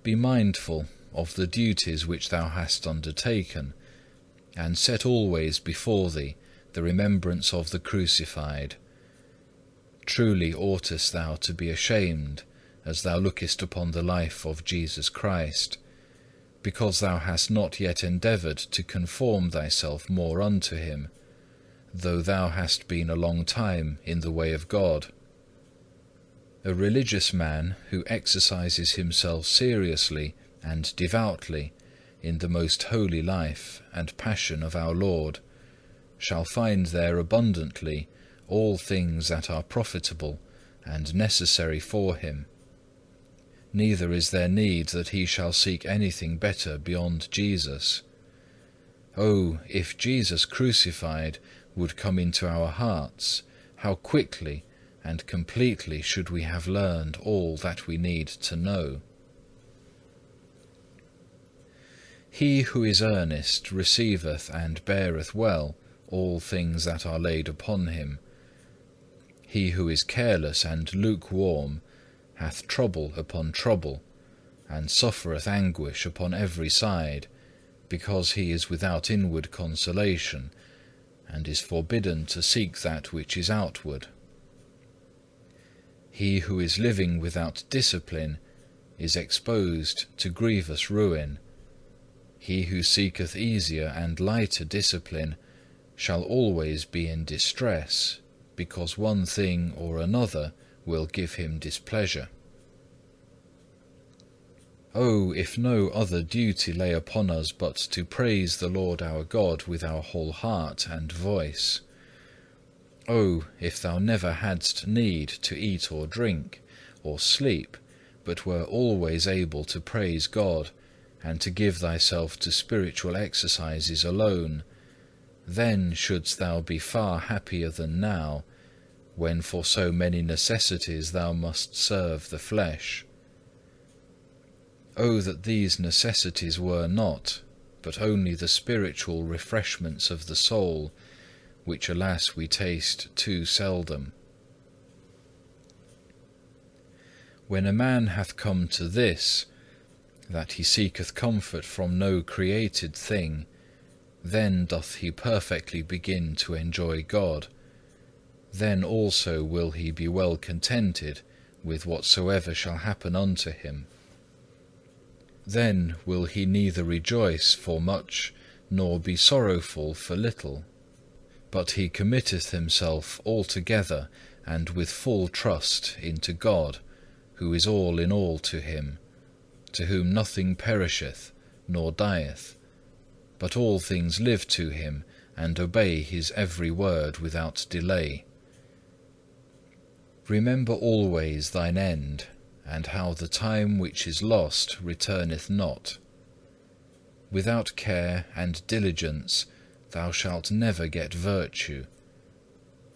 Be mindful of the duties which thou hast undertaken, and set always before thee the remembrance of the crucified. Truly oughtest thou to be ashamed as thou lookest upon the life of Jesus Christ, because thou hast not yet endeavoured to conform thyself more unto him, though thou hast been a long time in the way of God. A religious man who exercises himself seriously and devoutly in the most holy life and passion of our Lord shall find there abundantly all things that are profitable and necessary for him. Neither is there need that he shall seek anything better beyond Jesus. Oh, if Jesus crucified would come into our hearts, how quickly and completely should we have learned all that we need to know. He who is earnest receiveth and beareth well all things that are laid upon him. He who is careless and lukewarm hath trouble upon trouble, and suffereth anguish upon every side, because he is without inward consolation, and is forbidden to seek that which is outward. He who is living without discipline is exposed to grievous ruin. He who seeketh easier and lighter discipline shall always be in distress, because one thing or another will give him displeasure. Oh, if no other duty lay upon us but to praise the Lord our God with our whole heart and voice! Oh, if thou never hadst need to eat or drink, or sleep, but were always able to praise God, and to give thyself to spiritual exercises alone, then shouldst thou be far happier than now, when for so many necessities thou must serve the flesh. Oh, that these necessities were not, but only the spiritual refreshments of the soul, which alas we taste too seldom. When a man hath come to this, that he seeketh comfort from no created thing, then doth he perfectly begin to enjoy God. Then also will he be well contented with whatsoever shall happen unto him. Then will he neither rejoice for much, nor be sorrowful for little, but he committeth himself altogether and with full trust into God, who is all in all to him, to whom nothing perisheth, nor dieth, but all things live to him, and obey his every word without delay. Remember always thine end, and how the time which is lost returneth not. Without care and diligence thou shalt never get virtue.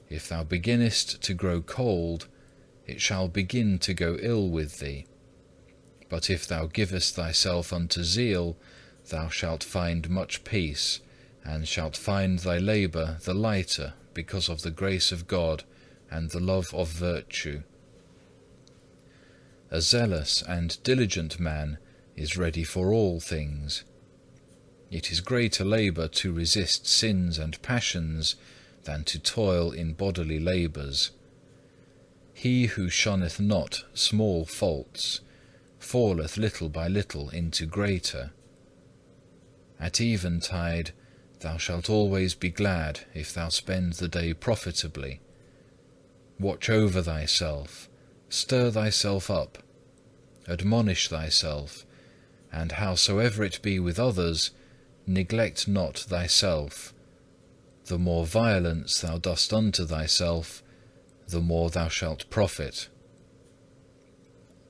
If thou beginnest to grow cold, it shall begin to go ill with thee. But if thou givest thyself unto zeal, thou shalt find much peace, and shalt find thy labour the lighter because of the grace of God and the love of virtue. A zealous and diligent man is ready for all things. It is greater labour to resist sins and passions than to toil in bodily labours. He who shunneth not small faults falleth little by little into greater. At eventide thou shalt always be glad if thou spend the day profitably. Watch over thyself, stir thyself up, admonish thyself, and howsoever it be with others, neglect not thyself. The more violence thou dost unto thyself, the more thou shalt profit.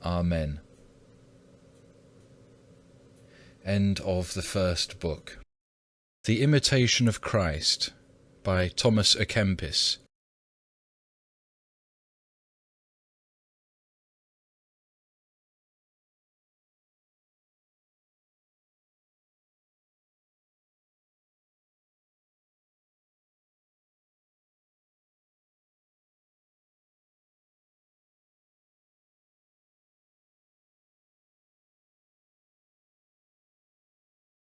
Amen. End of the first book. The Imitation of Christ by Thomas à Kempis.